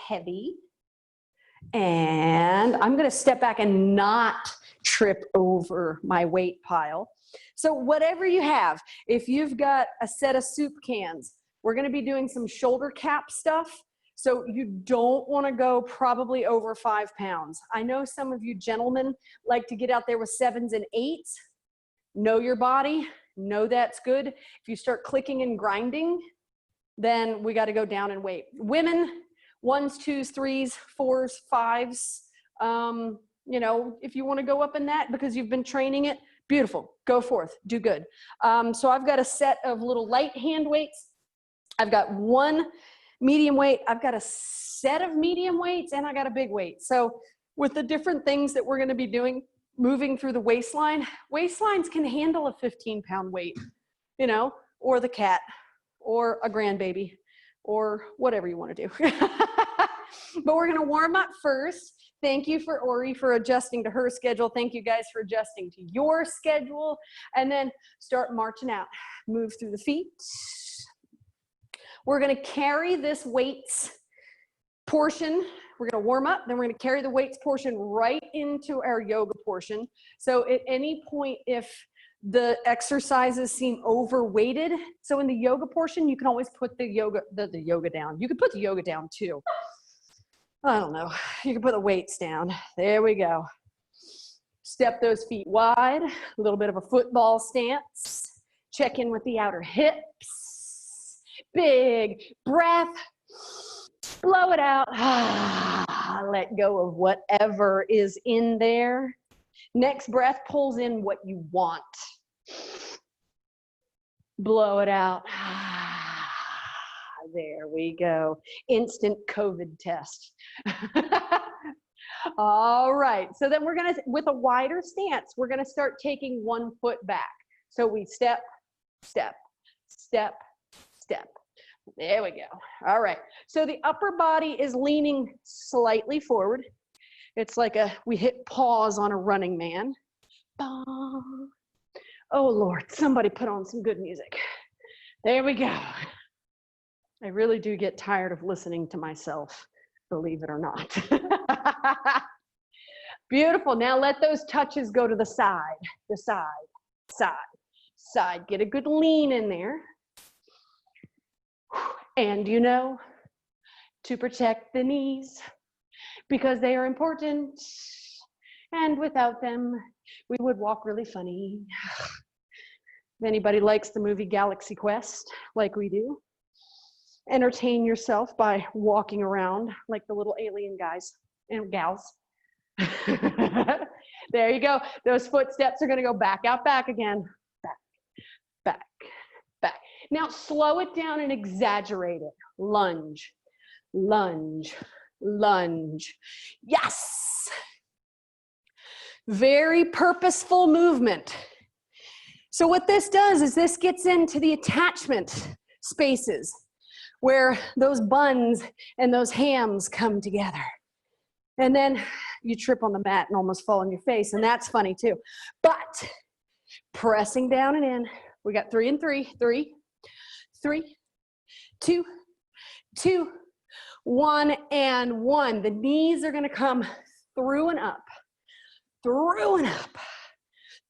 heavy. And I'm going to step back and not trip over my weight pile. So whatever you have, if you've got a set of soup cans, we're going to be doing some shoulder cap stuff. So you don't want to go probably over 5 pounds. I know some of you gentlemen like to get out there with 7s and 8s. Know your body. Know that's good. If you start clicking and grinding, then we got to go down in weight. Women, 1s, 2s, 3s, 4s, 5s. You know, if you want to go up in that because you've been training it, beautiful. Go forth. Do good. So I've got a set of little light hand weights. I've got one medium weight. I've got a set of medium weights, and I got a big weight. So with the different things that we're going to be doing, moving through the waistline, waistlines can handle a 15-pound weight, you know, or the cat, or a grandbaby, or whatever you want to do. But we're going to warm up first. Thank you for Ori for adjusting to her schedule. Thank you guys for adjusting to your schedule. And then start marching out. Move through the feet. We're going to carry this weights portion. We're going to warm up, then we're going to carry the weights portion right into our yoga portion. So at any point, if the exercises seem overweighted, so in the yoga portion, you can always put the yoga down. You can put the yoga down too. I don't know. You can put the weights down. There we go. Step those feet wide, a little bit of a football stance. Check in with the outer hips. Big breath. Blow it out. Let go of whatever is in there. Next breath pulls in what you want. Blow it out. There we go. Instant COVID test. All right. So then we're going to, with a wider stance, we're going to start taking 1 foot back. So we step, step, step, step. There we go. All right. So the upper body is leaning slightly forward. It's like we hit pause on a running man. Oh, Lord, somebody put on some good music. There we go. I really do get tired of listening to myself, believe it or not. Beautiful. Now let those touches go to the side, side, side. Get a good lean in there. And you know, to protect the knees, because they are important, and without them, we would walk really funny. If anybody likes the movie Galaxy Quest, like we do, entertain yourself by walking around like the little alien guys and gals. There you go. Those footsteps are going to go back out, back again. Back, back, back. Now slow it down and exaggerate it. Lunge, lunge, lunge. Yes. Very purposeful movement. So what this does is this gets into the attachment spaces where those buns and those hams come together. And then you trip on the mat and almost fall on your face, and that's funny too. But pressing down and in, we got 3 and 3, 3, 3, 2, 2, 1 and 1. The knees are going to come through and up, through and up,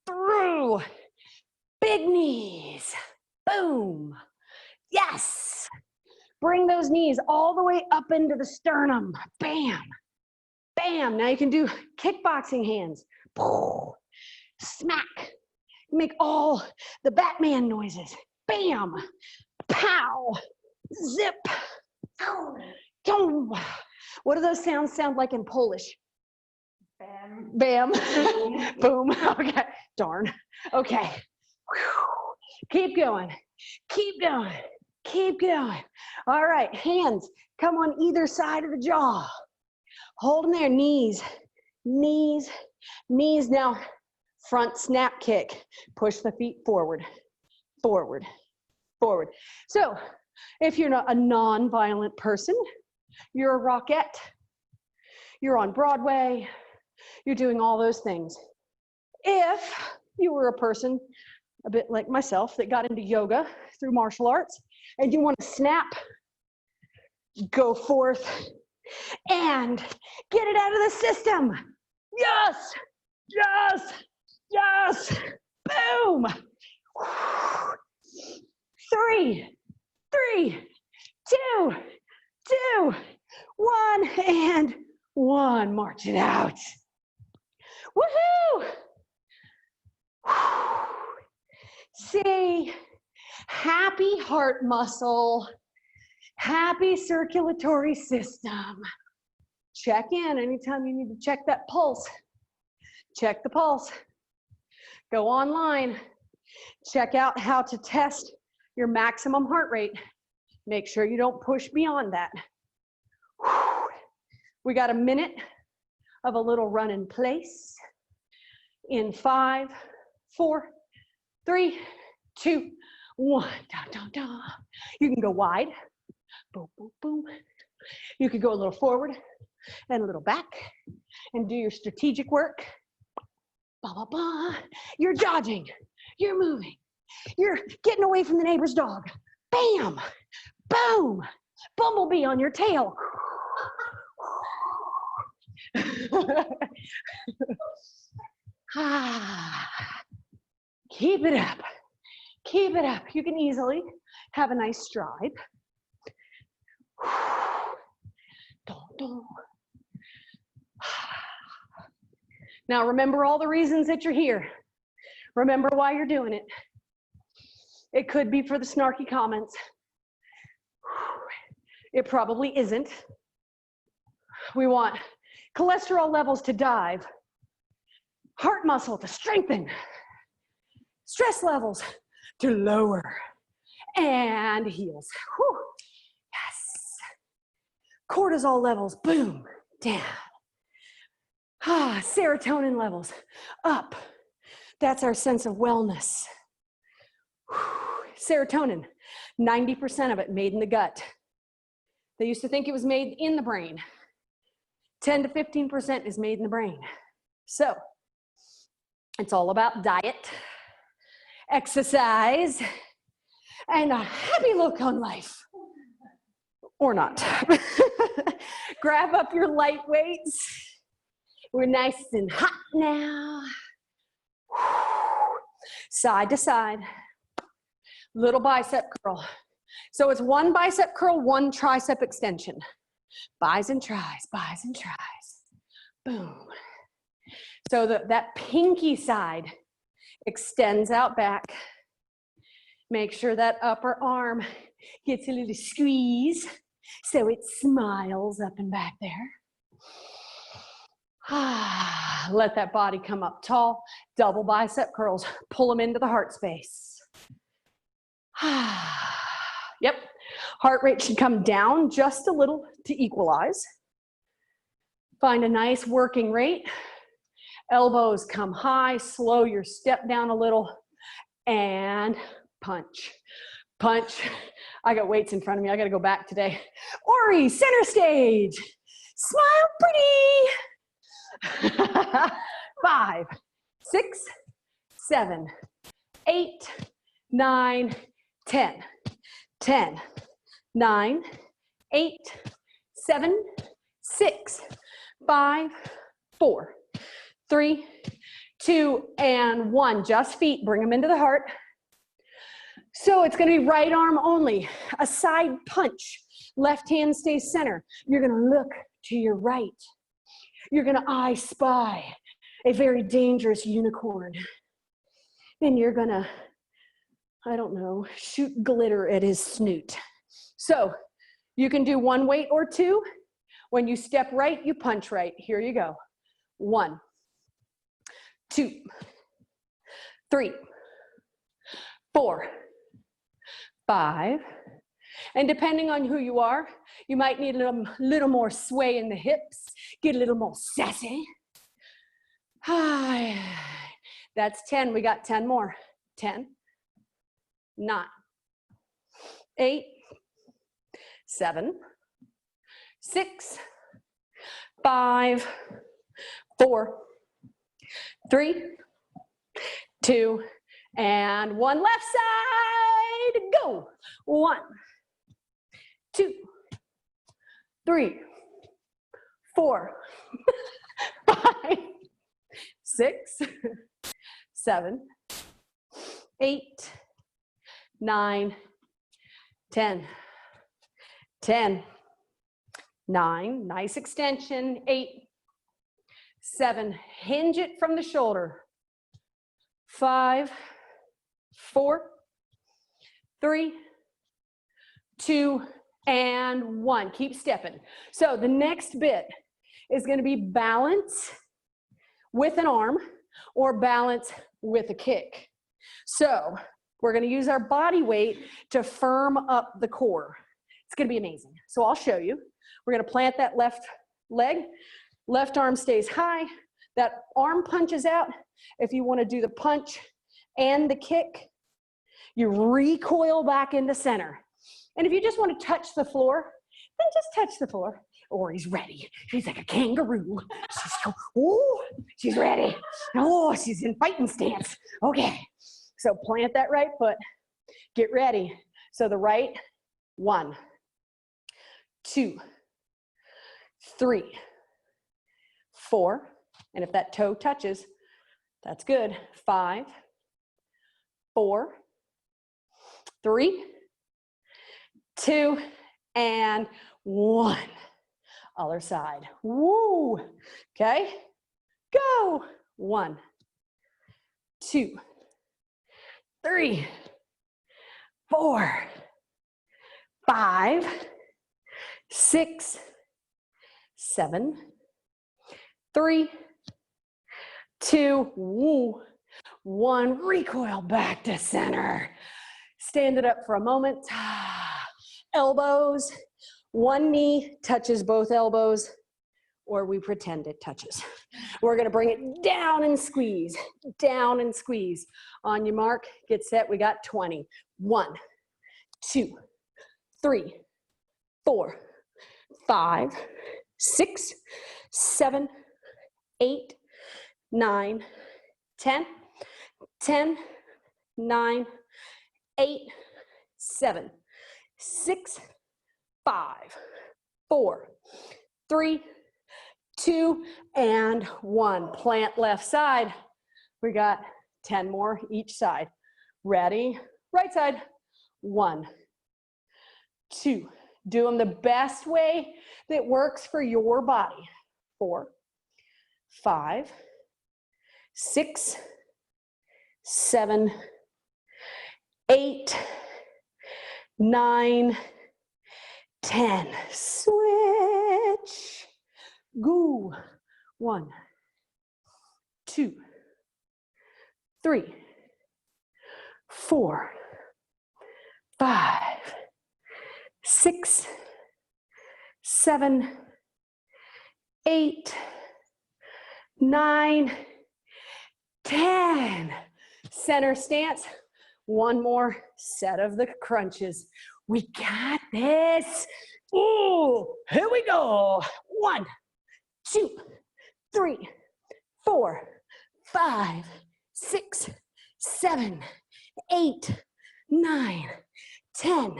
through. Big knees. Boom. Yes. Bring those knees all the way up into the sternum. Bam. Bam. Now you can do kickboxing hands. Smack. Make all the Batman noises. Bam. Pow. Zip. Boom. What do those sounds sound like in Polish? Bam. Bam. Boom. Okay. Darn. Okay. Keep going. Keep going. Keep going. All right. Hands come on either side of the jaw. Holding their knees. Knees. Knees. Now, front snap kick. Push the feet forward. Forward. Forward. So, if you're not a non-violent person, you're a rockette, you're on Broadway, you're doing all those things. If you were a person, a bit like myself, that got into yoga through martial arts, and you want to snap, go forth, and get it out of the system. Yes, yes, yes. Boom. 3, 3, 2, 2, 1, and 1. March it out. Woohoo! See, happy heart muscle, happy circulatory system. Check in anytime you need to check that pulse. Check the pulse. Go online. Check out how to test your maximum heart rate. Make sure you don't push beyond that. We got a minute of a little run in place. In 5, 4, 3, 2, 1. Da, da, da. You can go wide. Boom, boom, boom. You could go a little forward and a little back and do your strategic work. Ba, ba, ba. You're dodging. You're moving. You're getting away from the neighbor's dog. Bam! Boom! Bumblebee on your tail. Keep it up. Keep it up. You can easily have a nice stride. Now remember all the reasons that you're here. Remember why you're doing it. It could be for the snarky comments. It probably isn't. We want cholesterol levels to dive, heart muscle to strengthen, stress levels to lower, and heels. Whew. Yes. Cortisol levels, boom, down. Serotonin levels up. That's our sense of wellness. Serotonin, 90% of it made in the gut. They used to think it was made in the brain. 10 to 15% is made in the brain. So it's all about diet, exercise, and a happy look on life. Or not. Grab up your light weights. We're nice and hot now. Side to side. Little bicep curl. So it's one bicep curl, one tricep extension. Bis and tris, bis and tris. Boom. So that pinky side extends out back. Make sure that upper arm gets a little squeeze so it smiles up and back there. Let that body come up tall. Double bicep curls. Pull them into the heart space. Yep. Heart rate should come down just a little to equalize. Find a nice working rate. Elbows come high. Slow your step down a little. And punch. Punch. I got weights in front of me. I got to go back today. Ori, center stage. Smile pretty. 5, 6, 7, 8, 9, 10. 10, 9, 8, 7, 6, 5, 4, 3, 2, and 1. Just feet. Bring them into the heart. So it's going to be right arm only. A side punch. Left hand stays center. You're going to look to your right. You're going to I spy a very dangerous unicorn. And you're going to, I don't know, shoot glitter at his snoot. So you can do one weight or two. When you step right, you punch right. Here you go. 1, 2, 3, 4, 5. And depending on who you are, you might need a little more sway in the hips, get a little more sassy. That's 10. We got 10 more. 10, 9, 8, 7, 6, 5, 4, 3, 2, and 1. Left side, go. 1, 2, 3, 4, 5, 6, 7, 8, 9, 10. 10, 9, nice extension, 8, 7, hinge it from the shoulder, 5, 4, 3, 2, and 1. Keep stepping. So the next bit is going to be balance with an arm or balance with a kick. So we're going to use our body weight to firm up the core. It's going to be amazing. So I'll show you. We're going to plant that left leg. Left arm stays high. That arm punches out. If you want to do the punch and the kick, you recoil back into center. And if you just want to touch the floor, then just touch the floor. Or he's ready. He's like a kangaroo. She's ready. Oh, she's in fighting stance. Okay. So plant that right foot. Get ready. So the right, 1, 2, 3, 4, and if that toe touches, that's good. 5, 4, 3, 2, and 1. Other side. Woo. Okay. Go. 1, 2, 3, 4, 5, 6, 7, 3, 2, woo, 1. Recoil back to center. Stand it up for a moment. Elbows. One knee touches both elbows, or we pretend it touches. We're going to bring it down and squeeze. Down and squeeze. On your mark, get set. We got 20. 1, 2, 3, 4, 5, 6, 7, 8, 9, 10, 10, 9, 8, 7, 6, 5, 4, 3, 2, and 1. Plant left side. We got 10 more each side. Ready? Right side. 1, 2. Do them the best way that works for your body. 4, 5, 6, 7, 8, 9, 10. Switch. Go. 1, 2, 3, 4, 5, 6, 7, 8, 9, 10. Center stance. One more set of the crunches. We got this. Ooh, here we go. 1, 2, 3, 4, 5, 6, 7, 8, 9, 10.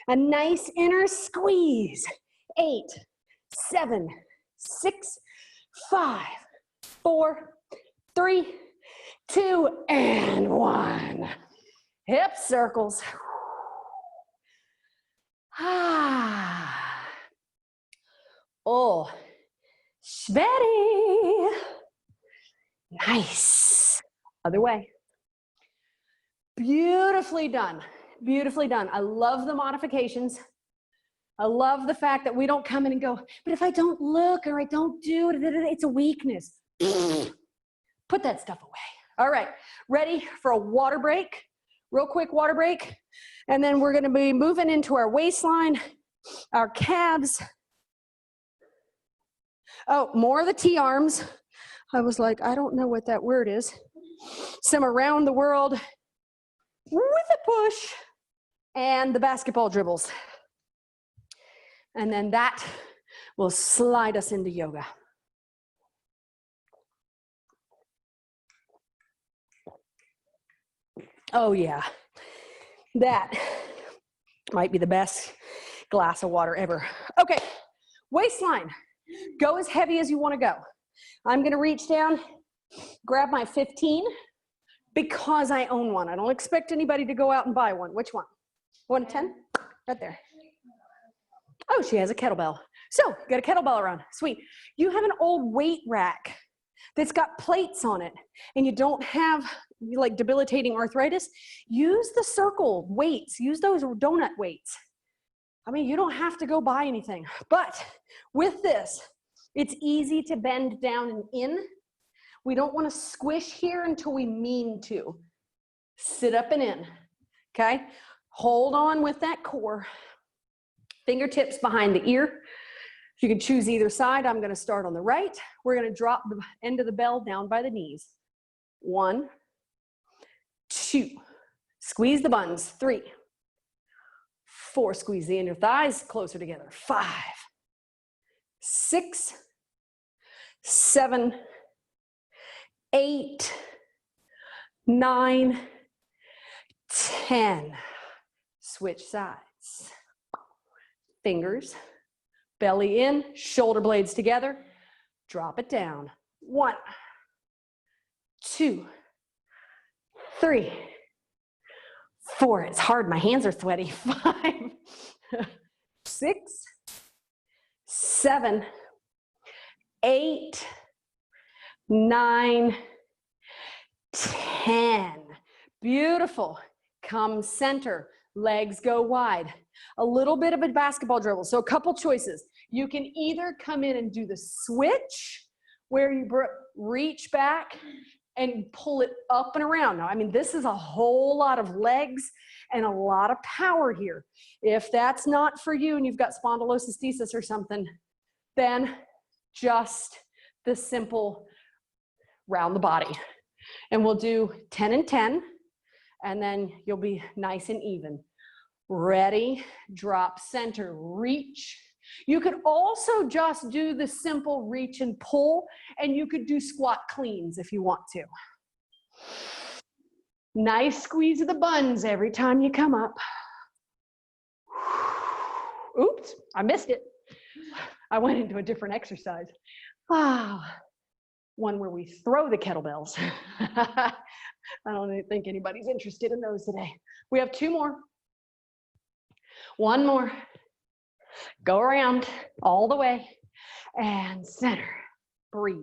A nice inner squeeze. 8, 7, 6, 5, 4, 3, 2, and 1. Hip circles. Oh, Schvetty. Nice. Other way. Beautifully done. Beautifully done. I love the modifications. I love the fact that we don't come in and go, but if I don't look or I don't do it, it's a weakness. Put that stuff away. All right, ready for a water break? Real quick water break. And then we're gonna be moving into our waistline, our calves. Oh, more of the T-arms. I was like, I don't know what that word is. Some around the world with a push and the basketball dribbles. And then that will slide us into yoga. Oh yeah, that might be the best glass of water ever. Okay, waistline. Go as heavy as you want to go. I'm going to reach down, grab my 15 because I own one. I don't expect anybody to go out and buy one. Which one? 1 to 10? Right there. Oh, she has a kettlebell. So, you got a kettlebell around. Sweet. You have an old weight rack that's got plates on it and you don't have like debilitating arthritis, use the circle weights. Use those donut weights. I mean, you don't have to go buy anything. But with this, it's easy to bend down and in. We don't want to squish here until we mean to. Sit up and in, okay? Hold on with that core. Fingertips behind the ear. You can choose either side. I'm going to start on the right. We're going to drop the end of the bell down by the knees. 1, 2. Squeeze the buns. 3, 4. Squeeze the inner thighs closer together. 5, 6, 7, 8, 9, 10. Switch sides. Fingers. Belly in, shoulder blades together, drop it down. 1, 2, 3, 4. It's hard, my hands are sweaty. 5, 6, 7, 8, 9, 10. Beautiful. Come center, legs go wide. A little bit of a basketball dribble. So a couple choices. You can either come in and do the switch where you reach back and pull it up and around. Now, I mean, this is a whole lot of legs and a lot of power here. If that's not for you and you've got spondylolisthesis or something, then just the simple round the body. And we'll do 10 and 10, and then you'll be nice and even. Ready, drop center, reach. You could also just do the simple reach and pull, and you could do squat cleans if you want to. Nice squeeze of the buns every time you come up. Oops, I missed it. I went into a different exercise. One where we throw the kettlebells. I don't think anybody's interested in those today. We have 2 more. 1 more. Go around all the way and center. Breathe.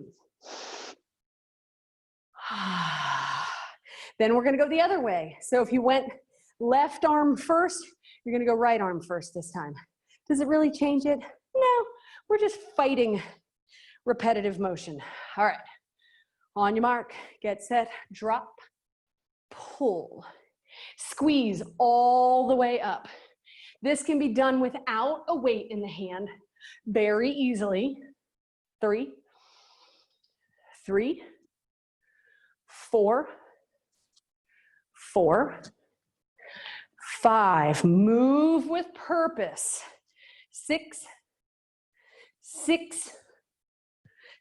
Then we're going to go the other way. So if you went left arm first, you're going to go right arm first this time. Does it really change it? No, we're just fighting repetitive motion. All right. On your mark, get set, drop, pull. Squeeze all the way up. This can be done without a weight in the hand very easily. 3, 3, 4, 4, 5. Move with purpose. 6, 6,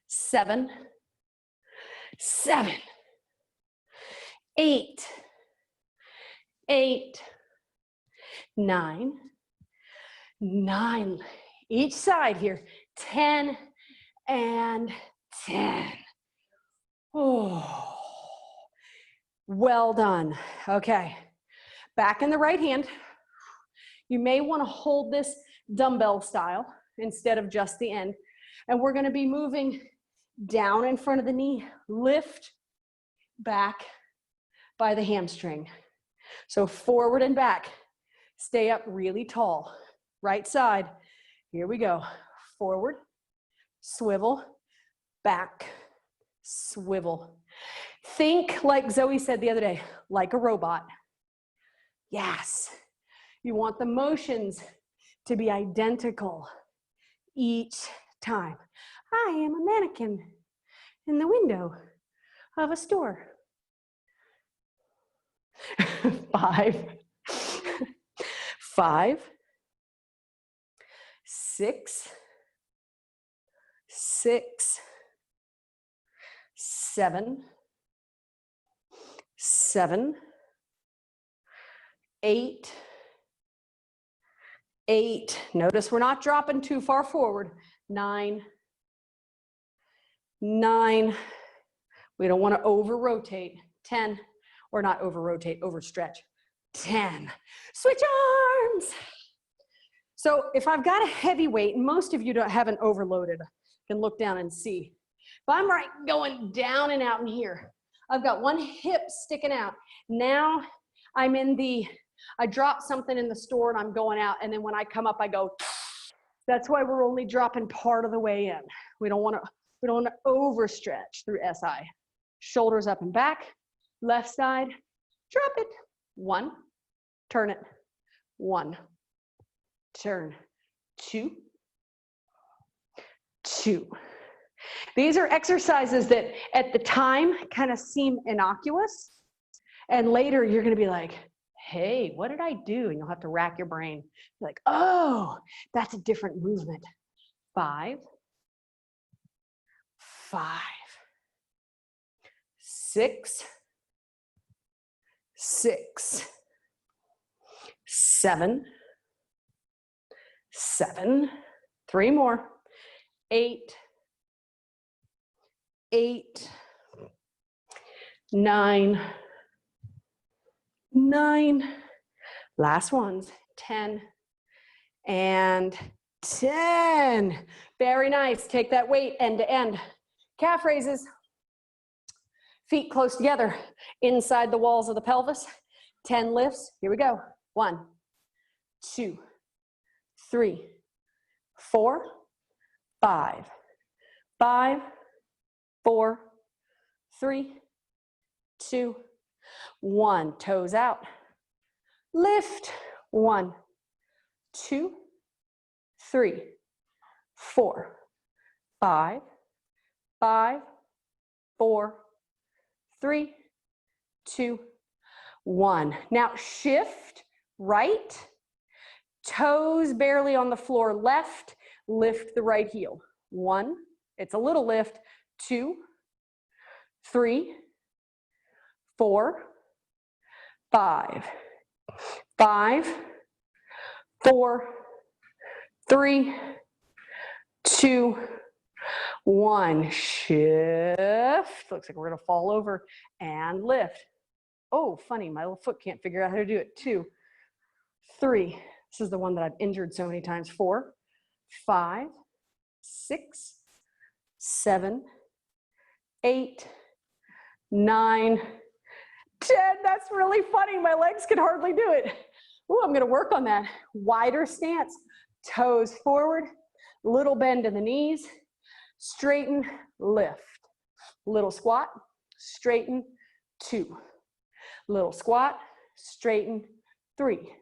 7, 7, 8, 8, 9, 9. Each side here. 10 and 10. Oh, well done. Okay, back in the right hand. You may want to hold this dumbbell style instead of just the end. And we're going to be moving down in front of the knee, lift back by the hamstring. So forward and back. Stay up really tall. Right side. Here we go. Forward, swivel, back, swivel. Think like Zoe said the other day, like a robot. Yes. You want the motions to be identical each time. I am a mannequin in the window of a store. 5, 5, 6, 6, 7, 7, 8, 8. Notice we're not dropping too far forward. 9, 9. We don't want to over rotate. 10, or not over rotate, over stretch. 10. Switch arms. So if I've got a heavy weight, and most of you haven't overloaded, you can look down and see. If I'm right going down and out in here, I've got one hip sticking out. Now I'm I drop something in the store and I'm going out, and then when I come up, I go. That's why we're only dropping part of the way in. We don't want to overstretch through SI. Shoulders up and back, left side, drop it. 1, turn it. 1, turn. 2, 2. These are exercises that at the time kind of seem innocuous, and later you're going to be like, hey, what did I do? And you'll have to rack your brain. You're like, oh, that's a different movement. 5, 5, 6, 6, 7, 7, 3 more, 8, 8, 9, 9, last ones, 10, and 10. Very nice. Take that weight end to end. Calf raises, feet close together, inside the walls of the pelvis. 10 lifts. Here we go. 1, 2, 3, 4, 5, 5, 4, 3, 2, 1. Toes out. Lift. 1, 2, 3, 4, 5, 5, 4, 3, 2, 1. Now shift right, toes barely on the floor left, lift the right heel. 1, it's a little lift, 2, 3, 4, 5, 5, 4, 3, 2, 1. Shift. Looks like we're going to fall over and lift. Oh, funny, my little foot can't figure out how to do it. 2, 3. This is the one that I've injured so many times. 4, 5, 6, 7, 8, 9, 10. That's really funny. My legs can hardly do it. Ooh, I'm going to work on that. Wider stance. Toes forward. Little bend in the knees. Straighten, lift. Little squat, straighten, 2. Little squat, straighten, 3.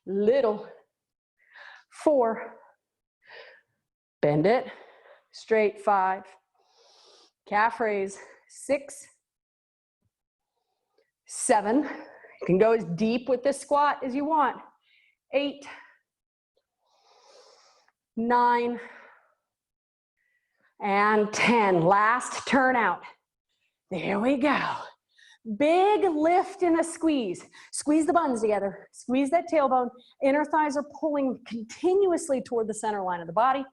Little, 4. Bend it, straight, 5. Calf raise, 6. 7. You can go as deep with this squat as you want. 8. 9. And 10. Last turn out. There we go. Big lift and a squeeze. Squeeze the buns together. Squeeze that tailbone. Inner thighs are pulling continuously toward the center line of the body.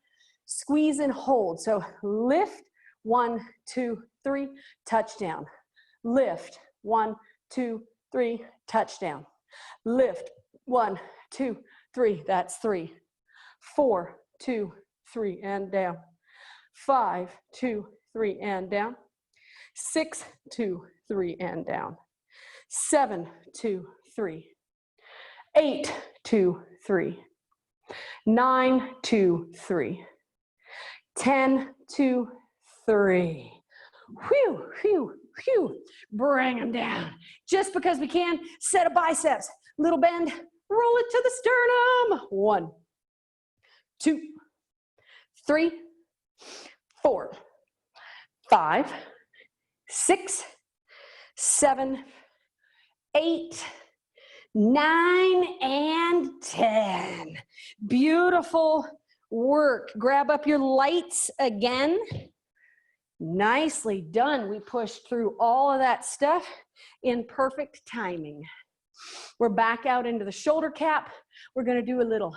Squeeze and hold. So lift, 1, 2, 3, touchdown. Lift, 1, 2, 3, touchdown. Lift, 1, 2, 3, that's 3. 4, 2, 3, and down. 5, 2, 3, and down. 6, 2, 3, and down. 7, 2, 3. 8, 2, 3. 9, 2, 3. 10, 2, 3. Whew, whew, whew. Bring them down. Just because we can, set of biceps. Little bend, roll it to the sternum. 1, 2, 3, 4, 5, 6, 7, 8, 9, and 10. Beautiful work. Grab up your lights again. Nicely done. We pushed through all of that stuff in perfect timing. We're back out into the shoulder cap. We're going to do a little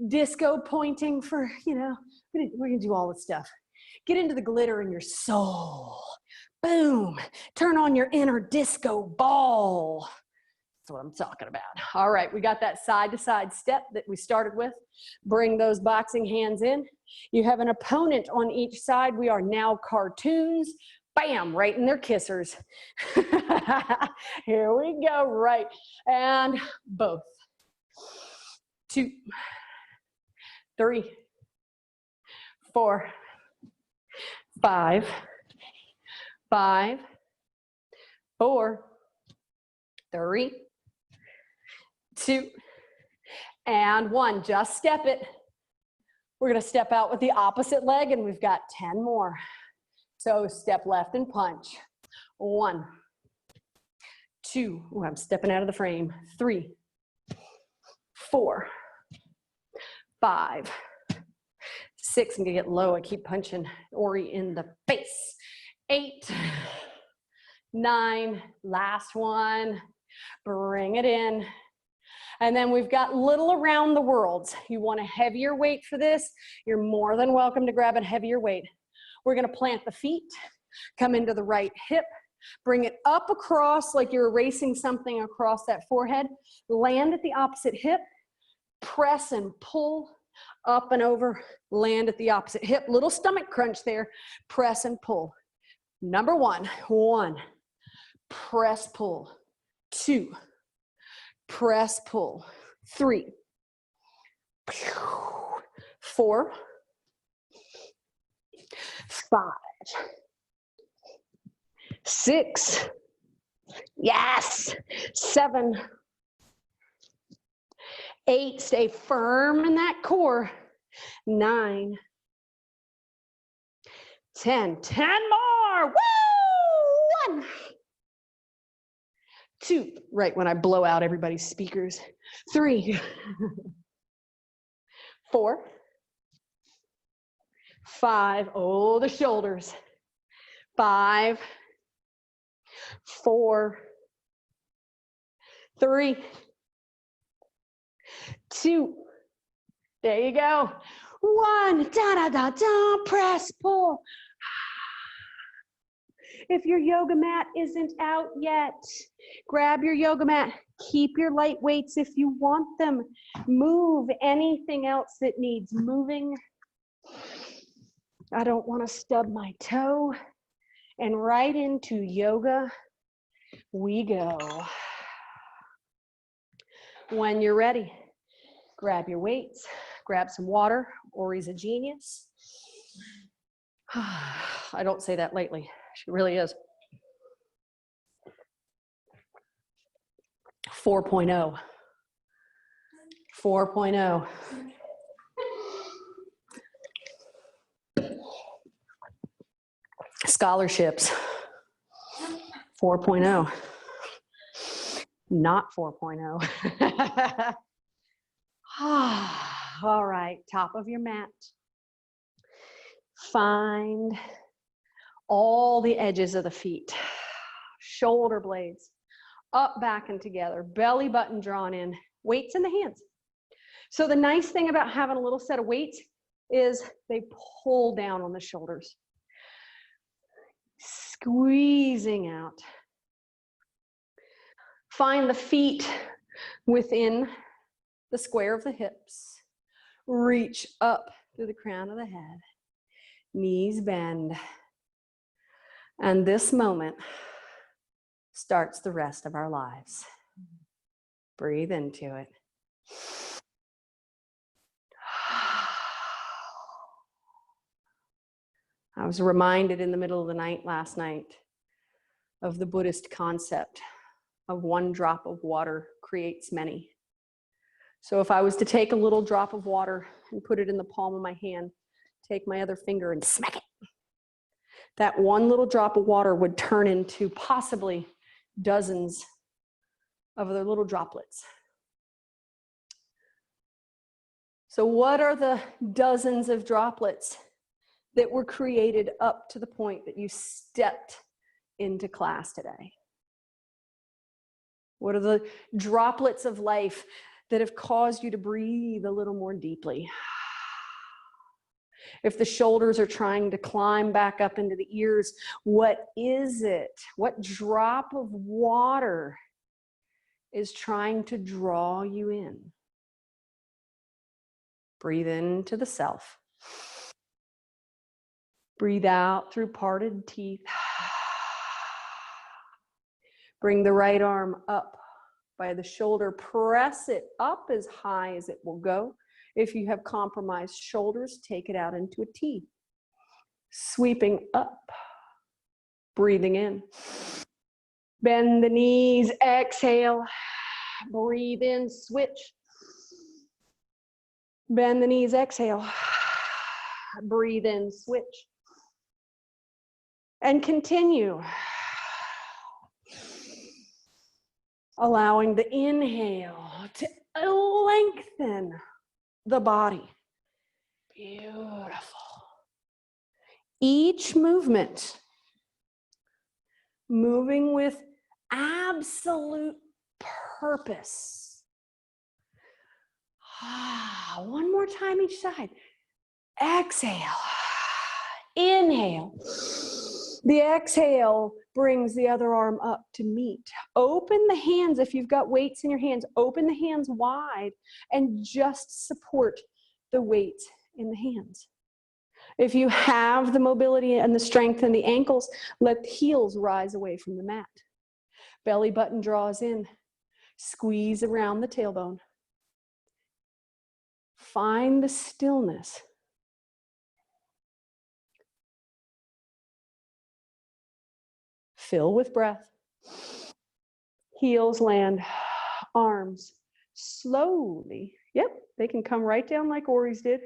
disco pointing for, we're going to do all the stuff. Get into the glitter in your soul. Boom. Turn on your inner disco ball. That's what I'm talking about. All right, we got that side-to-side step that we started with. Bring those boxing hands in. You have an opponent on each side. We are now cartoons. Bam, right in their kissers. Here we go, right. And both. 2, 3, 4, 5, 5, 4, 3, 2, and 1. Just step it. We're going to step out with the opposite leg, and we've got 10 more. So step left and punch. 1, 2. Ooh, I'm stepping out of the frame. 3, 4, 5, 6. I'm going to get low. I keep punching Ori in the face. 8, 9. Last one. Bring it in. And then we've got little around the worlds. You want a heavier weight for this? You're more than welcome to grab a heavier weight. We're going to plant the feet, come into the right hip, bring it up across like you're erasing something across that forehead, land at the opposite hip, press and pull up and over, land at the opposite hip. Little stomach crunch there, press and pull. Number 1, 1, press, pull. 2, press, pull. 3, 4, 5, 6, yes, 7, 8, stay firm in that core. 9, 10, 10 more, woo! 1, 2, right when I blow out everybody's speakers. 3, 4, 5, oh, the shoulders. 5, 4, 3, 2, there you go. 1, da-da-da-da, press, pull. If your yoga mat isn't out yet, grab your yoga mat. Keep your light weights if you want them. Move anything else that needs moving. I don't want to stub my toe. And right into yoga we go. When you're ready, grab your weights, grab some water. Ori's a genius. I don't say that lately. She really is. 4.0. 4.0. Scholarships. 4.0. Not 4.0. All right, top of your mat. Find all the edges of the feet. Shoulder blades up, back, and together. Belly button drawn in. Weights in the hands. So the nice thing about having a little set of weights is they pull down on the shoulders. Squeezing out. Find the feet within the square of the hips. Reach up through the crown of the head. Knees bend. And this moment starts the rest of our lives. Breathe into it. I was reminded in the middle of the night last night of the Buddhist concept of one drop of water creates many. So if I was to take a little drop of water and put it in the palm of my hand, take my other finger and smack it, that one little drop of water would turn into possibly dozens of other little droplets. So what are the dozens of droplets that were created up to the point that you stepped into class today? What are the droplets of life that have caused you to breathe a little more deeply? If the shoulders are trying to climb back up into the ears, what is it? What drop of water is trying to draw you in? Breathe into the self. Breathe out through parted teeth. Bring the right arm up by the shoulder. Press it up as high as it will go. If you have compromised shoulders, take it out into a T. Sweeping up. Breathing in. Bend the knees. Exhale. Breathe in. Switch. Bend the knees. Exhale. Breathe in. Switch. And continue. Allowing the inhale to lengthen the body. Beautiful. Each movement, moving with absolute purpose. One more time each side. Exhale. Inhale. The exhale brings the other arm up to meet. Open the hands, if you've got weights in your hands, open the hands wide and just support the weight in the hands. If you have the mobility and the strength in the ankles, let the heels rise away from the mat. Belly button draws in. Squeeze around the tailbone. Find the stillness. Fill with breath. Heels land, arms slowly. Yep, they can come right down like Ori's did.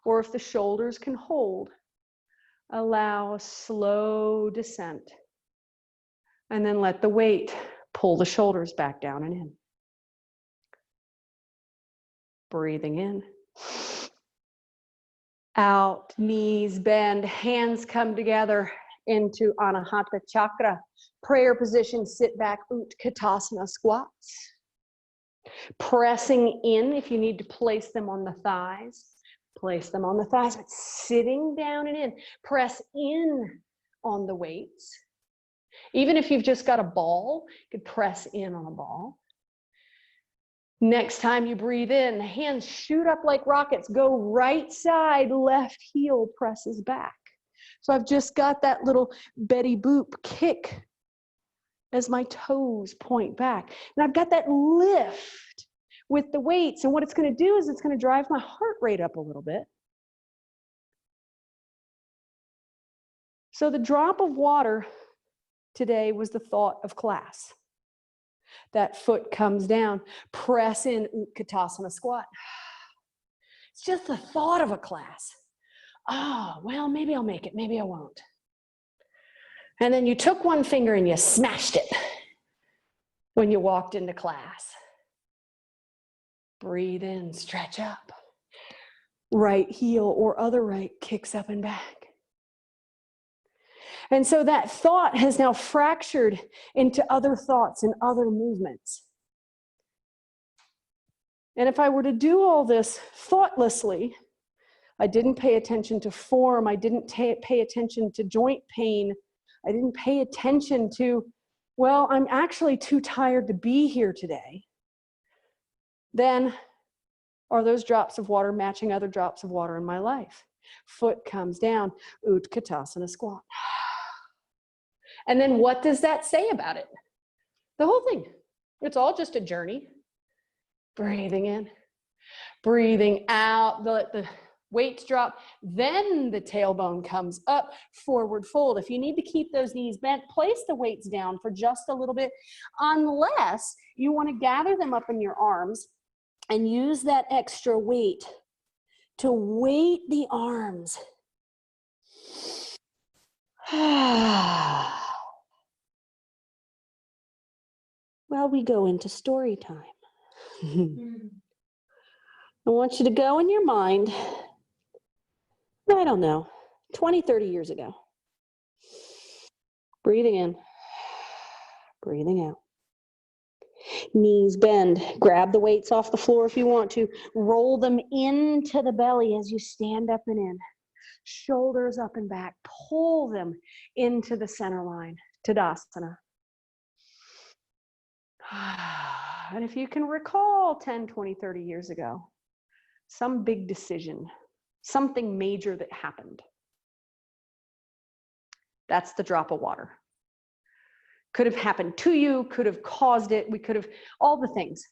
Or if the shoulders can hold, allow a slow descent. And then let the weight pull the shoulders back down and in. Breathing in. Out, knees bend, hands come together into Anahata Chakra. Prayer position, sit back, Utkatasana squats. Pressing in, if you need to place them on the thighs, place them on the thighs, but sitting down and in. Press in on the weights. Even if you've just got a ball, you could press in on a ball. Next time you breathe in, the hands shoot up like rockets. Go right side, left heel presses back. So I've just got that little Betty Boop kick as my toes point back. And I've got that lift with the weights. And what it's going to do is it's going to drive my heart rate up a little bit. So the drop of water today was the thought of class. That foot comes down, press in, Utkatasana squat. It's just the thought of a class. Oh, well, maybe I'll make it, maybe I won't. And then you took one finger and you smashed it when you walked into class. Breathe in, stretch up. Right heel or other right kicks up and back. And so that thought has now fractured into other thoughts and other movements. And if I were to do all this thoughtlessly, I didn't pay attention to form, I didn't pay attention to joint pain, I didn't pay attention to, well, I'm actually too tired to be here today, then are those drops of water matching other drops of water in my life? Foot comes down, Utkatasana squat. And then what does that say about it? The whole thing. It's all just a journey. Breathing in, breathing out, the weights drop, then the tailbone comes up, forward fold. If you need to keep those knees bent, place the weights down for just a little bit, unless you want to gather them up in your arms and use that extra weight to weight the arms. Well, we go into story time. I want you to go in your mind, I don't know, 20, 30 years ago. Breathing in, breathing out. Knees bend, grab the weights off the floor if you want to. Roll them into the belly as you stand up and in. Shoulders up and back. Pull them into the center line. Tadasana. And if you can recall 10, 20, 30 years ago, some big decision, something major that happened, that's the drop of water. Could have happened to you, could have caused it, we could have, all the things.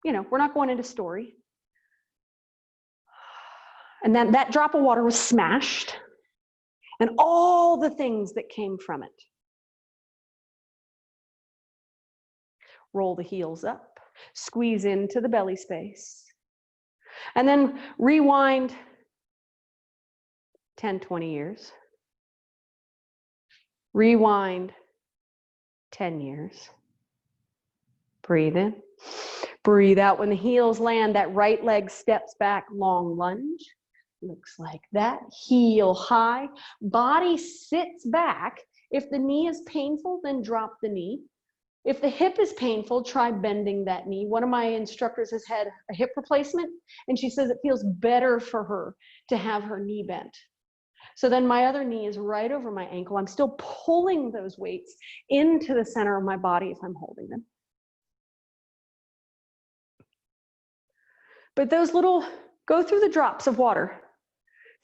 You know, we're not going into story. And then that drop of water was smashed, and all the things that came from it. Roll the heels up, squeeze into the belly space, and then rewind 10, 20 years. Rewind 10 years. Breathe in. Breathe out. When the heels land, that right leg steps back, long lunge. Looks like that. Heel high. Body sits back. If the knee is painful, then drop the knee. If the hip is painful, try bending that knee. One of my instructors has had a hip replacement, and she says it feels better for her to have her knee bent. So then my other knee is right over my ankle. I'm still pulling those weights into the center of my body if I'm holding them. But those little, go through the drops of water.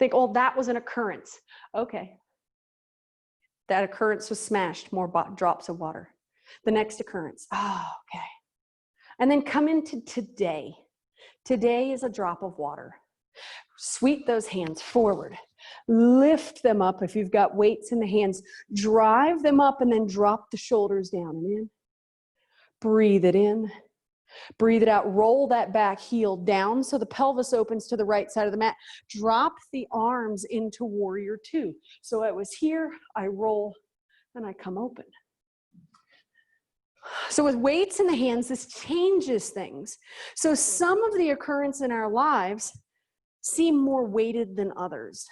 Think, oh, that was an occurrence. Okay. That occurrence was smashed, more drops of water. The next occurrence, oh, okay. And then come into today. Today is a drop of water. Sweep those hands forward. Lift them up if you've got weights in the hands. Drive them up and then drop the shoulders down and in. Breathe it in. Breathe it out. Roll that back heel down so the pelvis opens to the right side of the mat. Drop the arms into warrior two. So I was here, I roll, and I come open. So with weights in the hands, this changes things. So some of the occurrences in our lives seem more weighted than others.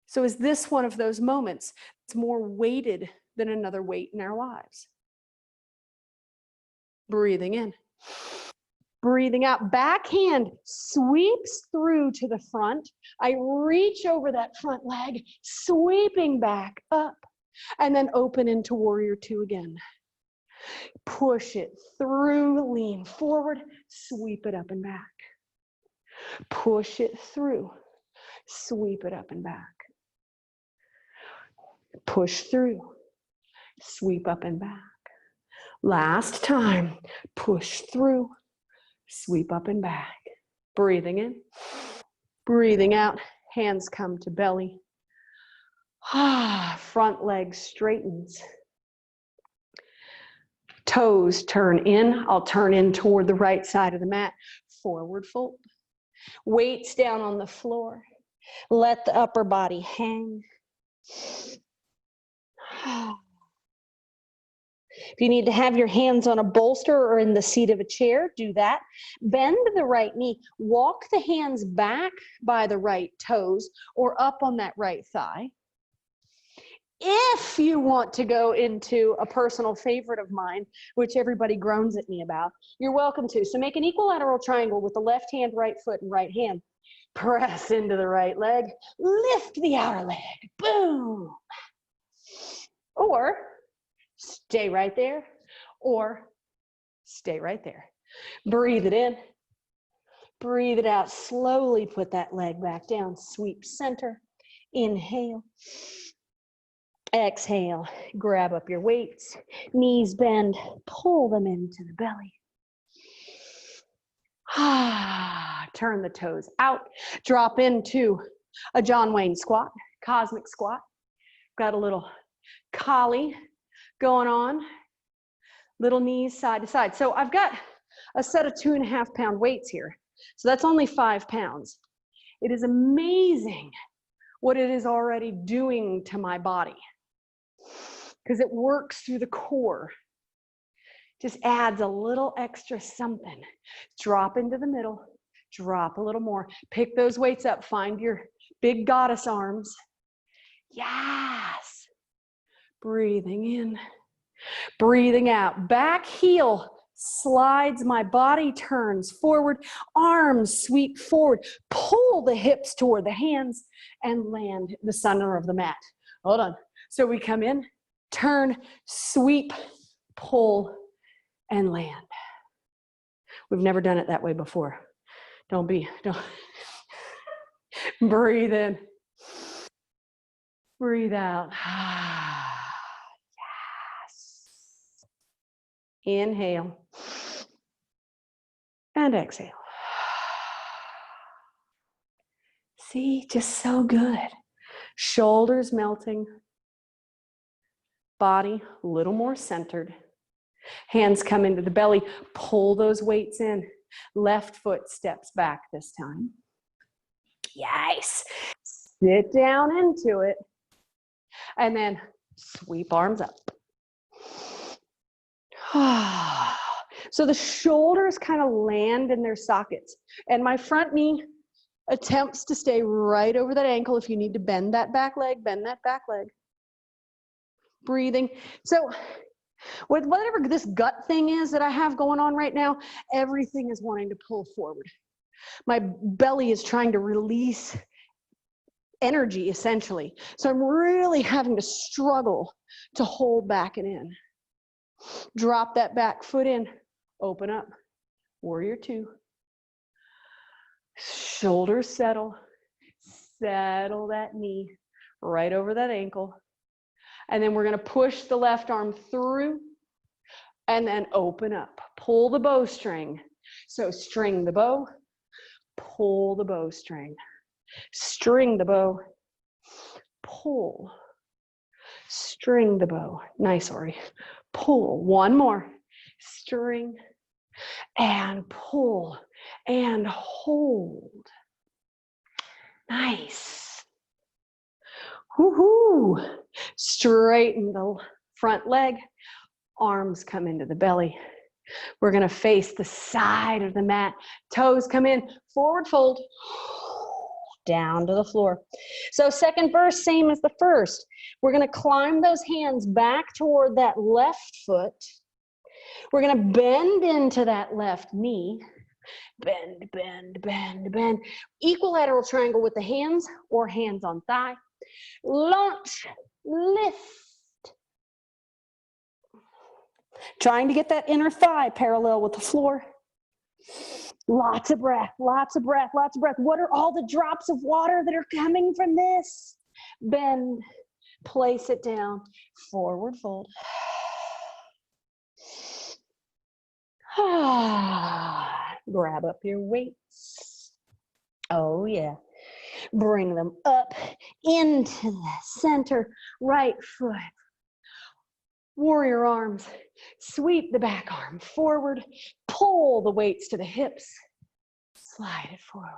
So is this one of those moments that's more weighted than another weight in our lives? Breathing in. Breathing out. Back hand sweeps through to the front. I reach over that front leg, sweeping back up, and then open into warrior two again. Push it through, lean forward, sweep it up and back. Push it through, sweep it up and back. Push through, sweep up and back. Last time, push through, sweep up and back. Breathing in, breathing out, hands come to belly. Front leg straightens. Toes turn in. I'll turn in toward the right side of the mat. Forward fold. Weights down on the floor. Let the upper body hang. If you need to have your hands on a bolster or in the seat of a chair, do that. Bend the right knee. Walk the hands back by the right toes or up on that right thigh. If you want to go into a personal favorite of mine, which everybody groans at me about, you're welcome to. So make an equilateral triangle with the left hand, right foot, and right hand. Press into the right leg. Lift the outer leg. Boom. Or stay right there, or stay right there. Breathe it in. Breathe it out. Slowly put that leg back down. Sweep center. Inhale. Exhale. Grab up your weights. Knees bend. Pull them into the belly. Turn the toes out. Drop into a John Wayne squat, cosmic squat. Got a little collie going on. Little knees side to side. So I've got a set of 2.5 pound weights here. So that's only 5 pounds. It is amazing what it is already doing to my body, because it works through the core. Just adds a little extra something. Drop into the middle, drop a little more. Pick those weights up, find your big goddess arms. Yes. Breathing in, breathing out. Back heel slides, my body turns forward, arms sweep forward, pull the hips toward the hands, and land the center of the mat. Hold on. So we come in, turn, sweep, pull, and land. We've never done it that way before. Don't breathe in, breathe out. Yes. Inhale and exhale. See, just so good. Shoulders melting, body a little more centered. Hands come into the belly, pull those weights in. Left foot steps back this time. Yes. Sit down into it. And then sweep arms up. So the shoulders kind of land in their sockets. And my front knee attempts to stay right over that ankle. If you need to bend that back leg, bend that back leg. Breathing. So with whatever this gut thing is that I have going on right now, everything is wanting to pull forward. My belly is trying to release energy, essentially. So I'm really having to struggle to hold back and in. Drop that back foot in. Open up. Warrior two. Shoulders settle. Settle that knee right over that ankle. And then we're going to push the left arm through and then open up. Pull the bowstring. So string the bow, pull the bowstring. String the bow, pull. String the bow. Nice, Ori. Pull. One more. String and pull and hold. Nice. Woohoo. Straighten the front leg. Arms come into the belly. We're going to face the side of the mat. Toes come in. Forward fold. Down to the floor. So second verse, same as the first. We're going to climb those hands back toward that left foot. We're going to bend into that left knee. Bend, bend, bend, bend. Equilateral triangle with the hands or hands on thigh. Launch, lift. Trying to get that inner thigh parallel with the floor. Lots of breath, lots of breath, lots of breath. What are all the drops of water that are coming from this? Bend, place it down, forward fold. Grab up your weights. Oh yeah. Bring them up into the center, right foot. Warrior arms. Sweep the back arm forward. Pull the weights to the hips. Slide it forward.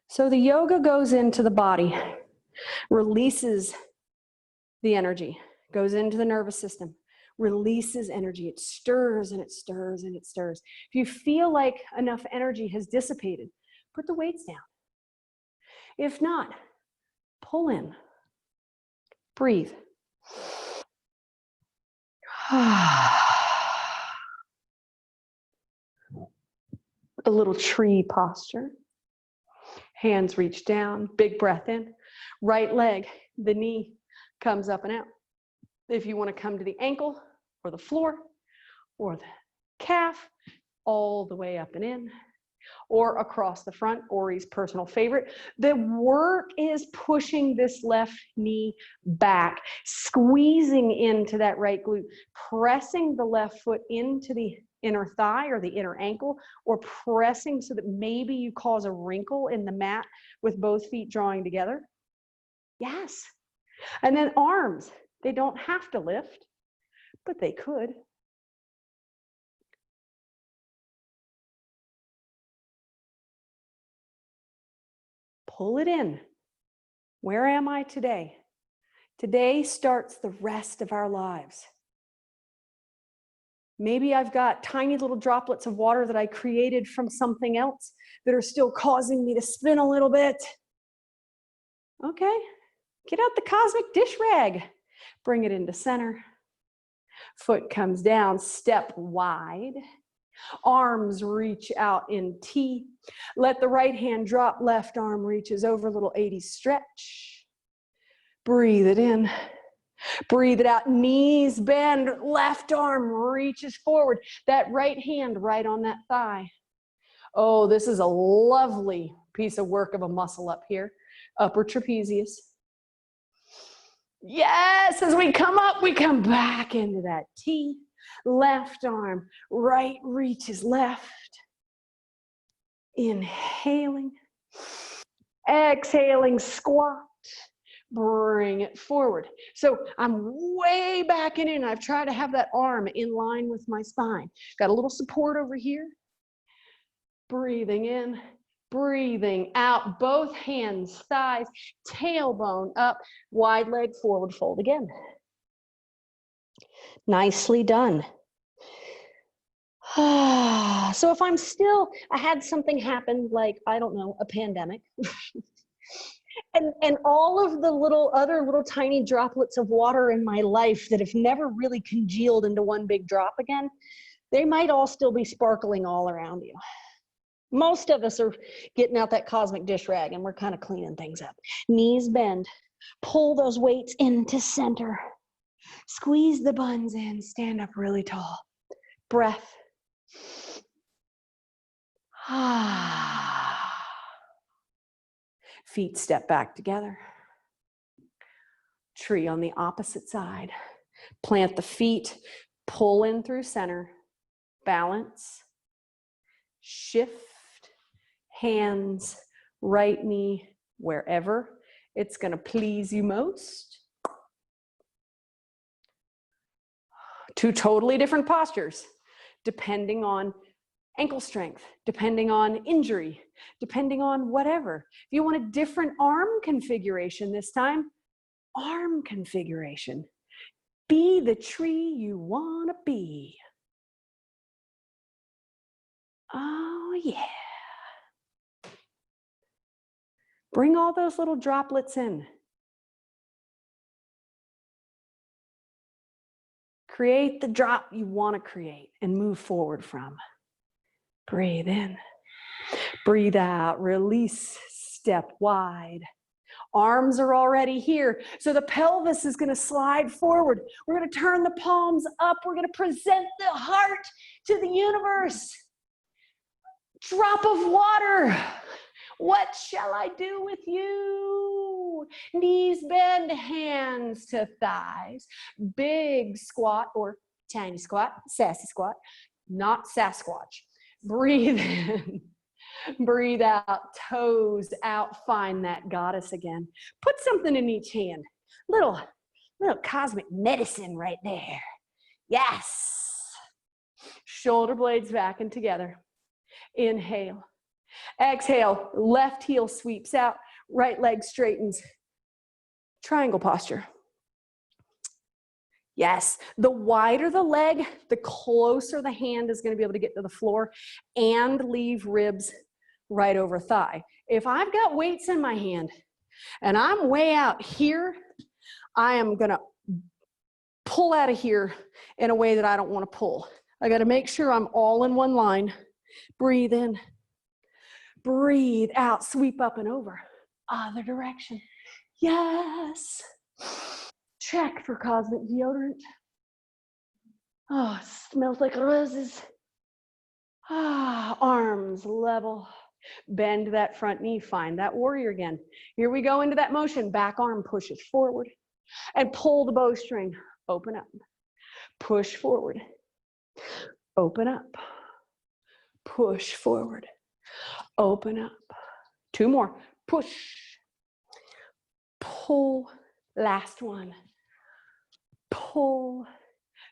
So the yoga goes into the body, releases the energy, goes into the nervous system, releases energy. It stirs and it stirs and it stirs. If you feel like enough energy has dissipated, put the weights down. If not, pull in. Breathe. A little tree posture. Hands reach down, big breath in. Right leg, the knee comes up and out. If you want to come to the ankle or the floor or the calf, all the way up and in, or across the front, Ori's personal favorite. The work is pushing this left knee back, squeezing into that right glute, pressing the left foot into the inner thigh or the inner ankle, or pressing so that maybe you cause a wrinkle in the mat with both feet drawing together. Yes. And then arms, they don't have to lift, but they could. Pull it in. Where am I today? Today starts the rest of our lives. Maybe I've got tiny little droplets of water that I created from something else that are still causing me to spin a little bit. Okay, Get out the cosmic dish rag. Bring it into center. Foot comes down, step wide. Arms reach out in T. Let the right hand drop, left arm reaches over, little 80s stretch. Breathe it in. Breathe it out. Knees bend, left arm reaches forward. That right hand right on that thigh. Oh, this is a lovely piece of work of a muscle up here. Upper trapezius. Yes, as we come up, we come back into that T. Left arm, right reaches left. Inhaling. Exhaling, squat. Bring it forward. So I'm way backing in. I've tried to have that arm in line with my spine. Got a little support over here. Breathing in, breathing out. Both hands, thighs, tailbone up, wide leg forward, fold again. Nicely done. So if I'm still, I had something happen like, I don't know, a pandemic. And all of the other little tiny droplets of water in my life that have never really congealed into one big drop again, they might all still be sparkling all around you. Most of us are getting out that cosmic dish rag and we're kind of cleaning things up. Knees bend, pull those weights into center. Squeeze the buns in, stand up really tall. Breath. Feet step back together. Tree on the opposite side. Plant the feet, pull in through center, balance, shift, hands, right knee, wherever it's going to please you most. Two totally different postures, depending on ankle strength, depending on injury, depending on whatever. If you want a different arm configuration this time, arm configuration. Be the tree you want to be. Oh, yeah. Bring all those little droplets in. Create the drop you want to create and move forward from. Breathe in. Breathe out. Release. Step wide. Arms are already here. So the pelvis is going to slide forward. We're going to turn the palms up. We're going to present the heart to the universe. Drop of water. What shall I do with you? Knees bend, hands to thighs. Big squat or tiny squat, sassy squat, not Sasquatch. Breathe in. Breathe out, toes out, find that goddess again. Put something in each hand. Little cosmic medicine right there. Yes. Shoulder blades back and together. Inhale. Exhale, left heel sweeps out, right leg straightens. Triangle posture. Yes, the wider the leg, the closer the hand is going to be able to get to the floor and leave ribs right over thigh. If I've got weights in my hand and I'm way out here, I am going to pull out of here in a way that I don't want to pull. I got to make sure I'm all in one line. Breathe in. Breathe out, sweep up and over. Other direction. Yes. Check for cosmic deodorant. Oh, it smells like roses. Arms level. Bend that front knee, find that warrior again. Here we go into that motion. Back arm pushes forward and pull the bowstring. Open up. Push forward. Open up. Push forward. Open up. Two more. Push. Pull. Last one. Pull.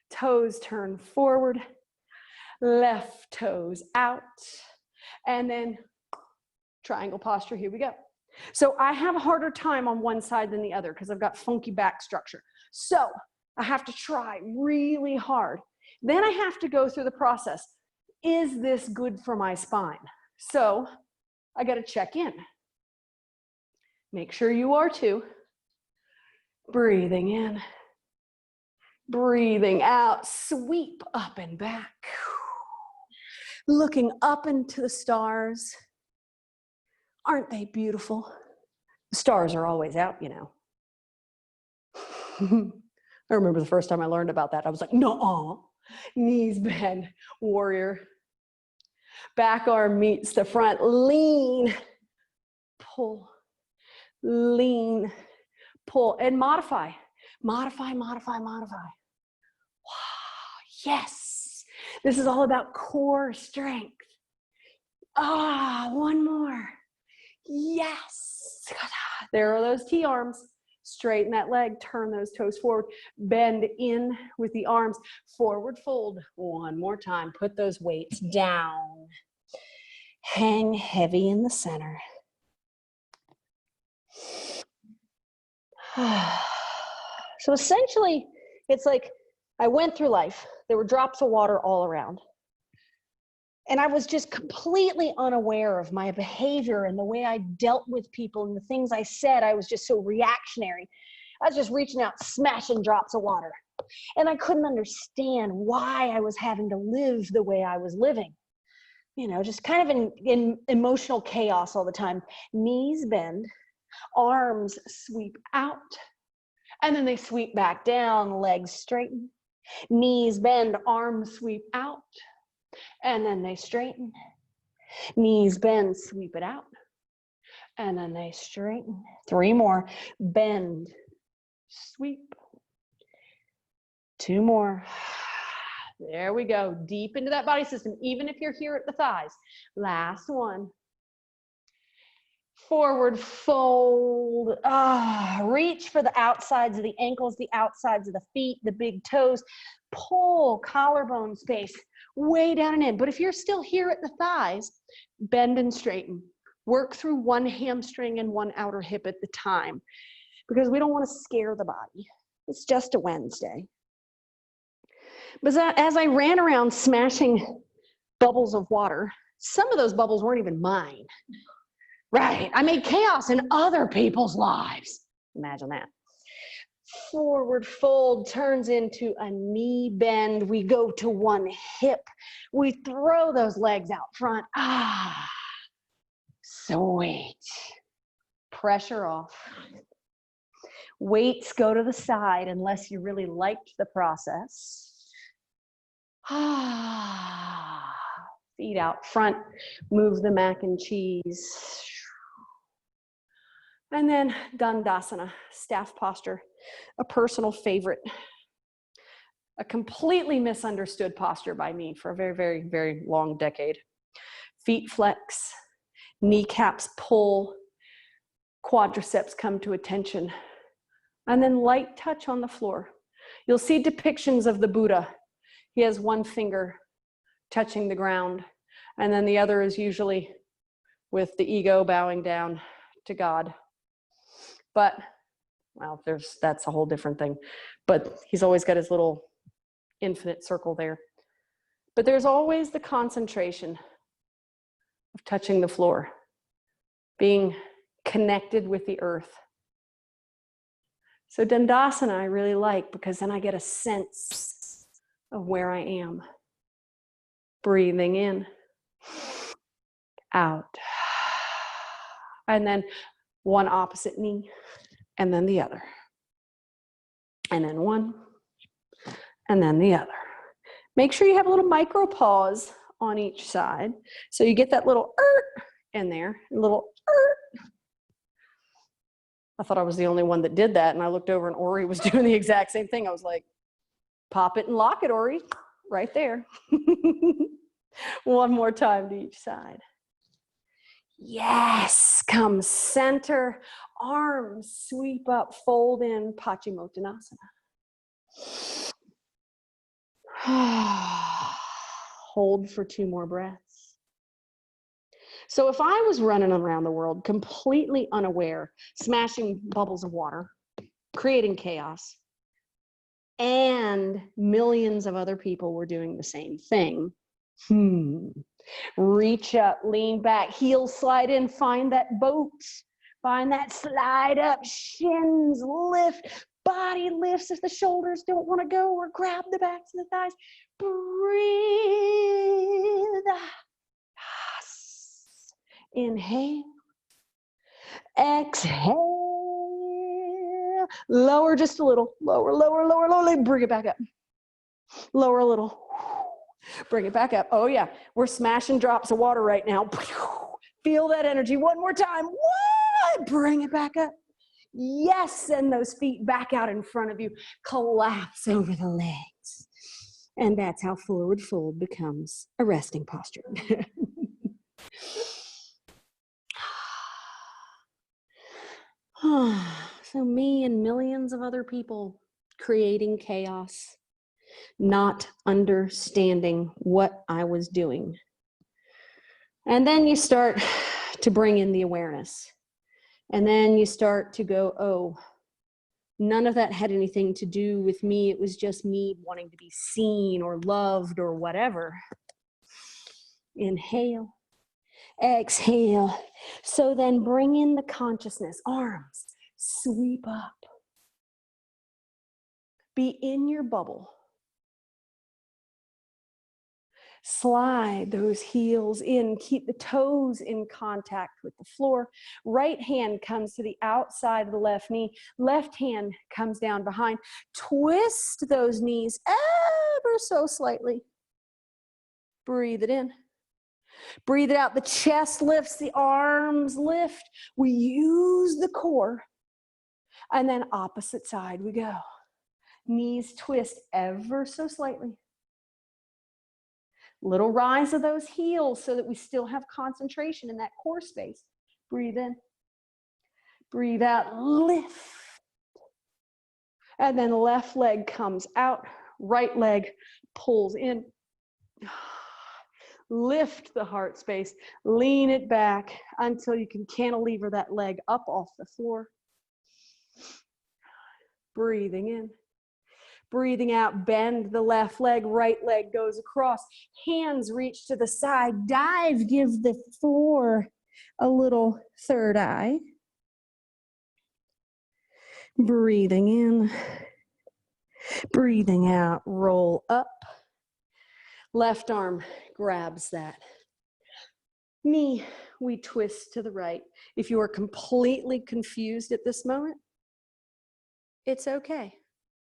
Toes turn forward. Left toes out. And then triangle posture. Here we go. So I have a harder time on one side than the other because I've got funky back structure. So I have to try really hard. Then I have to go through the process. Is this good for my spine? So I got to check in. Make sure you are too. Breathing in. Breathing out. Sweep up and back. Looking up into the stars. Aren't they beautiful? The stars are always out, you know. I remember the first time I learned about that. I was like, no, knees bend, warrior. Back arm meets the front, lean, pull, lean, pull, and modify. Modify, modify, modify. Wow, yes. This is all about core strength. One more. Yes. There are those T-arms. Straighten that leg, turn those toes forward, bend in with the arms, forward fold. One more time, put those weights down. Hang heavy in the center. So essentially, it's like I went through life. There were drops of water all around. And I was just completely unaware of my behavior and the way I dealt with people and the things I said. I was just so reactionary. I was just reaching out, smashing drops of water. And I couldn't understand why I was having to live the way I was living. You know, just kind of in emotional chaos all the time. Knees bend, arms sweep out, and then they sweep back down, legs straighten. Knees bend, arms sweep out, and then they straighten. Knees bend, sweep it out, and then they straighten. 3 more. Bend, sweep. 2 more. There we go. Deep into that body system, even if you're here at the thighs. Last one. Forward fold. Reach for the outsides of the ankles, the outsides of the feet, the big toes. Pull collarbone space way down and in. But if you're still here at the thighs, bend and straighten. Work through one hamstring and one outer hip at the time, because we don't want to scare the body. It's just a Wednesday. But as I ran around smashing bubbles of water, some of those bubbles weren't even mine. Right, I made chaos in other people's lives. Imagine that. Forward fold turns into a knee bend. We go to one hip. We throw those legs out front. Sweet. Pressure off. Weights go to the side unless you really liked the process. Feet out front. Move the mac and cheese. And then Dandasana, staff posture, a personal favorite, a completely misunderstood posture by me for a very, very, very long decade. Feet flex, kneecaps pull, quadriceps come to attention, and then light touch on the floor. You'll see depictions of the Buddha. He has one finger touching the ground, and then the other is usually with the ego bowing down to God. But, well, that's a whole different thing. But he's always got his little infinite circle there. But there's always the concentration of touching the floor, being connected with the earth. So Dandasana I really like, because then I get a sense of where I am. Breathing in, out. And then one opposite knee, and then the other. And then one, and then the other. Make sure you have a little micro pause on each side. So you get that little in there, a little I thought I was the only one that did that, and I looked over and Ori was doing the exact same thing. I was like, pop it and lock it, Ori, right there. One more time to each side. Yes, come center, arms sweep up, fold in, Paschimottanasana. Hold for 2 more breaths. So if I was running around the world completely unaware, smashing bubbles of water, creating chaos, and millions of other people were doing the same thing, reach up, lean back, heels slide in, find that boat, find that slide up, shins lift, body lifts if the shoulders don't want to go, or grab the backs of the thighs. Breathe. Inhale. Exhale. Lower just a little. Lower, lower, lower, lower. Bring it back up. Lower a little. Bring it back up. Oh, yeah. We're smashing drops of water right now. Feel that energy. One more time. What? Bring it back up. Yes. Send those feet back out in front of you. Collapse over the legs. And that's how forward fold becomes a resting posture. So me and millions of other people creating chaos, not understanding what I was doing. And then you start to bring in the awareness. And then you start to go, oh, none of that had anything to do with me. It was just me wanting to be seen or loved or whatever. Inhale. Exhale. So then bring in the consciousness, arms, sweep up. Be in your bubble. Slide those heels in, keep the toes in contact with the floor. Right hand comes to the outside of the left knee. Left hand comes down behind. Twist those knees ever so slightly. Breathe it in. Breathe it out. The chest lifts, the arms lift. We use the core. And then opposite side we go. Knees twist ever so slightly. Little rise of those heels so that we still have concentration in that core space. Breathe in. Breathe out. Lift. And then left leg comes out. Right leg pulls in. Lift the heart space. Lean it back until you can cantilever that leg up off the floor. Breathing in. Breathing out, bend the left leg, right leg goes across. Hands reach to the side, dive, give the floor a little third eye. Breathing in, breathing out, roll up. Left arm grabs that knee, we twist to the right. If you are completely confused at this moment, it's okay.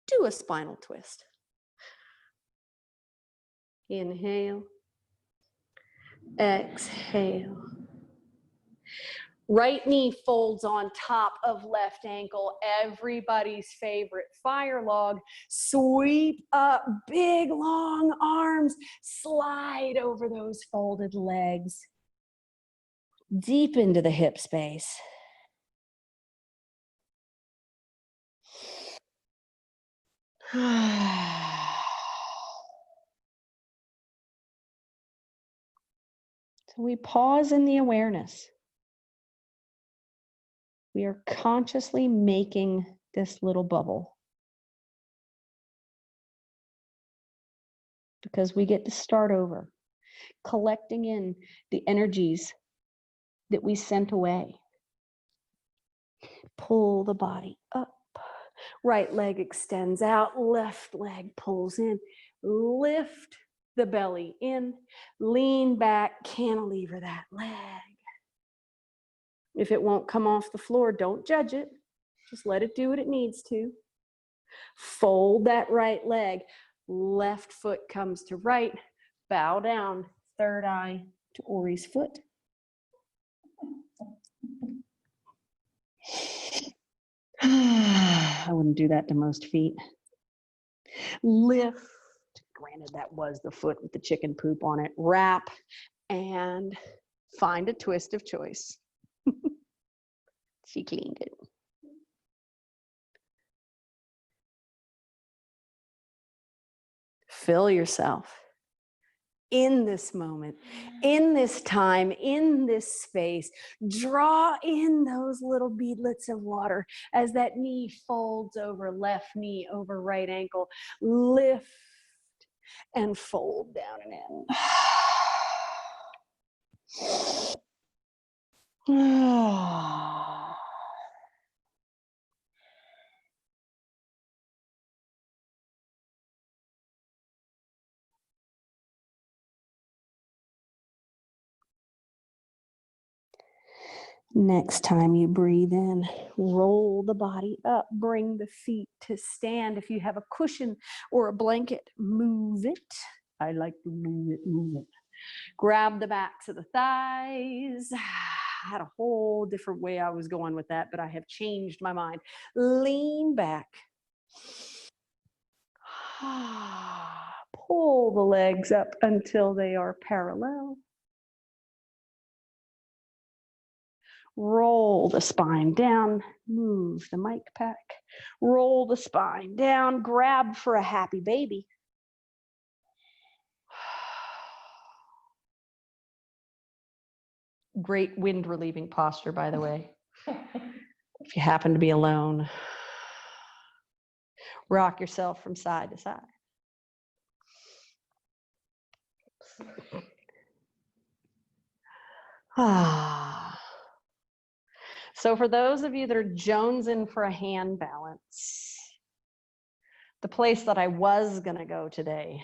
Do a spinal twist. Inhale. Exhale. Right knee folds on top of left ankle. Everybody's favorite fire log. Sweep up, big long arms. Slide over those folded legs. Deep into the hip space. So we pause in the awareness. We are consciously making this little bubble because we get to start over, collecting in the energies that we sent away. Pull the body up. Right leg extends out, left leg pulls in. Lift the belly in, lean back, cantilever that leg. If it won't come off the floor, don't judge it. Just let it do what it needs to. Fold that right leg. Left foot comes to right. Bow down. Third eye to Ori's foot. I wouldn't do that to most feet. Lift. Granted, that was the foot with the chicken poop on it. Wrap and find a twist of choice. She cleaned it. Fill yourself in this moment, in this time, in this space. Draw in those little beadlets of water as that knee folds over left knee, over right ankle. Lift and fold down and in. Next time you breathe in, roll the body up, bring the feet to stand. If you have a cushion or a blanket, move it. I like to move it, move it. Grab the backs of the thighs. I had a whole different way I was going with that, but I have changed my mind. Lean back. Pull the legs up until they are parallel. Roll the spine down, move the mic pack. Roll the spine down, grab for a happy baby. Great wind relieving posture, by the way. If you happen to be alone, rock yourself from side to side. So for those of you that are jonesing for a hand balance, the place that I was going to go today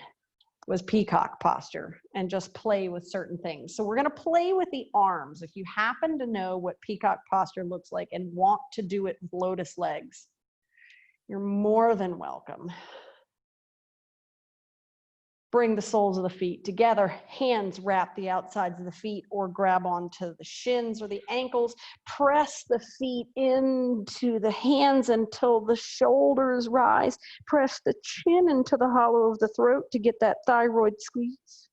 was peacock posture and just play with certain things. So we're going to play with the arms. If you happen to know what peacock posture looks like and want to do it with lotus legs, you're more than welcome. Bring the soles of the feet together, hands wrap the outsides of the feet or grab onto the shins or the ankles. Press the feet into the hands until the shoulders rise. Press the chin into the hollow of the throat to get that thyroid squeeze.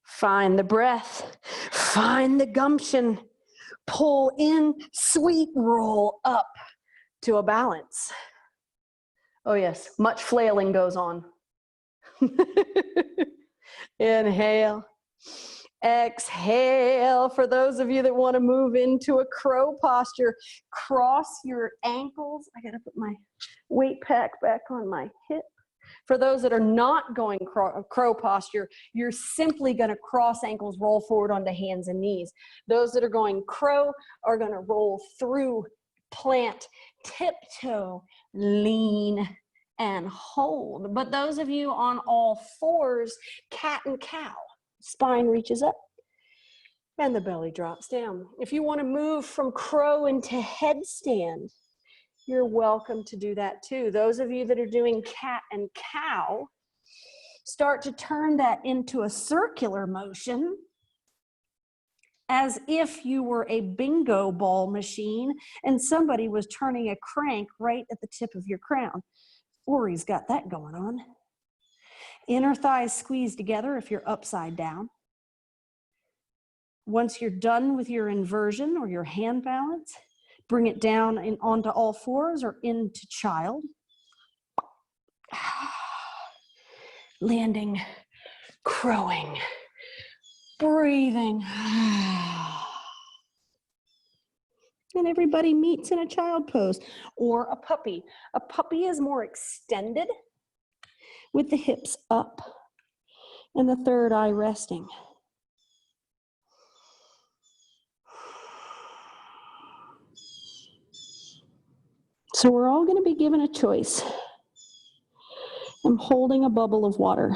Find the breath, find the gumption. Pull in, sweep, roll up to a balance. Oh yes, much flailing goes on. Inhale, exhale. For those of you that want to move into a crow posture, cross your ankles. I gotta put my weight pack back on my hip. For those that are not going crow posture, you're simply gonna cross ankles, roll forward onto hands and knees. Those that are going crow are gonna roll through, plant, tiptoe, lean, and hold. But those of you on all fours, cat and cow, spine reaches up and the belly drops down. If you want to move from crow into headstand, you're welcome to do that too. Those of you that are doing cat and cow, start to turn that into a circular motion as if you were a bingo ball machine and somebody was turning a crank right at the tip of your crown. Ori's got that going on. Inner thighs squeeze together if you're upside down. Once you're done with your inversion or your hand balance, bring it down and onto all fours or into child. Landing, crowing, breathing. And everybody meets in a child pose or a puppy. A puppy is more extended with the hips up and the third eye resting. So we're all going to be given a choice. I'm holding a bubble of water.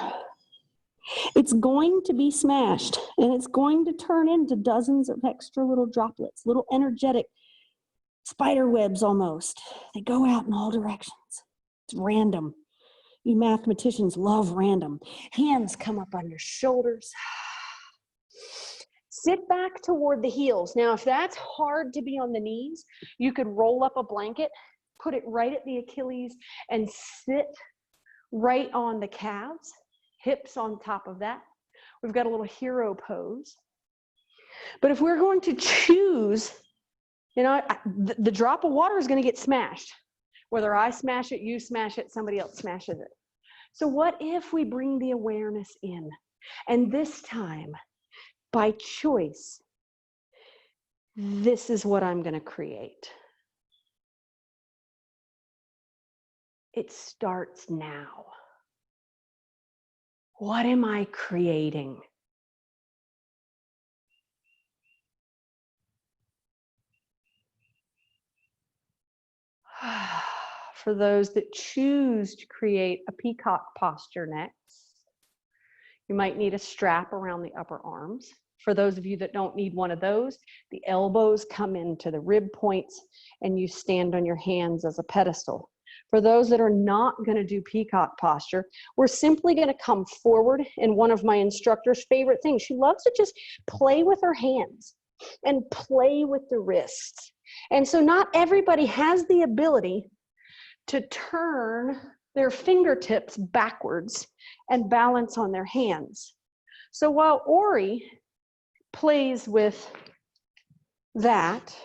It's going to be smashed and it's going to turn into dozens of extra little droplets, little energetic spider webs almost. They go out in all directions. It's random. You mathematicians love random. Hands come up on your shoulders. Sit back toward the heels. Now, if that's hard to be on the knees, you could roll up a blanket, put it right at the Achilles, and sit right on the calves, hips on top of that. We've got a little hero pose. But if we're going to choose, you know, the drop of water is going to get smashed. Whether I smash it, you smash it, somebody else smashes it. So what if we bring the awareness in? And this time, by choice, this is what I'm going to create. It starts now. What am I creating? For those that choose to create a peacock posture next, You might need a strap around the upper arms. For those of you that don't need one of those, the elbows come into the rib points and you stand on your hands as a pedestal. For those that are not going to do peacock posture, we're simply going to come forward. And one of my instructor's favorite things, she loves to just play with her hands and play with the wrists. And so not everybody has the ability to turn their fingertips backwards and balance on their hands. So while Ori plays with that,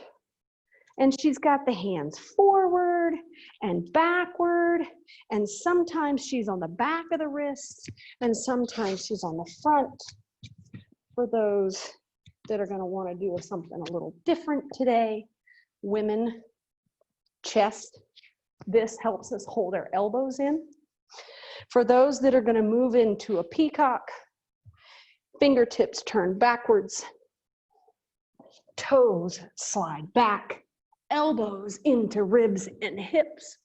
and she's got the hands forward and backward, and sometimes she's on the back of the wrist, and sometimes she's on the front. For those that are going to want to do something a little different today, women, chest, this helps us hold our elbows in. For those that are going to move into a peacock, fingertips turn backwards, toes slide back, elbows into ribs and hips.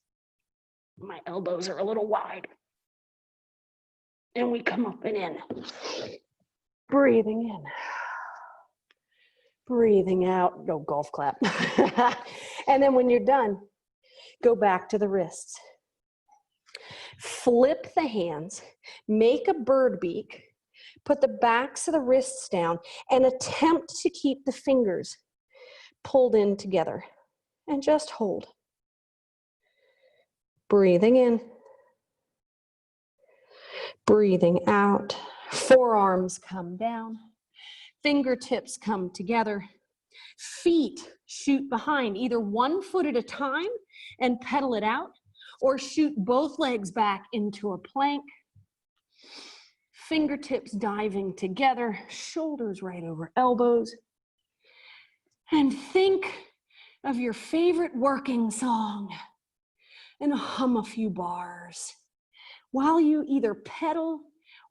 My elbows are a little wide. And we come up and in. Breathing in. Breathing out. Go golf clap. And then when you're done, go back to the wrists. Flip the hands, make a bird beak, put the backs of the wrists down, and attempt to keep the fingers pulled in together. And just hold. Breathing in. Breathing out. Forearms come down. Fingertips come together. Feet shoot behind, either one foot at a time and pedal it out, or shoot both legs back into a plank. Fingertips diving together, shoulders right over elbows. And think of your favorite working song and hum a few bars while you either pedal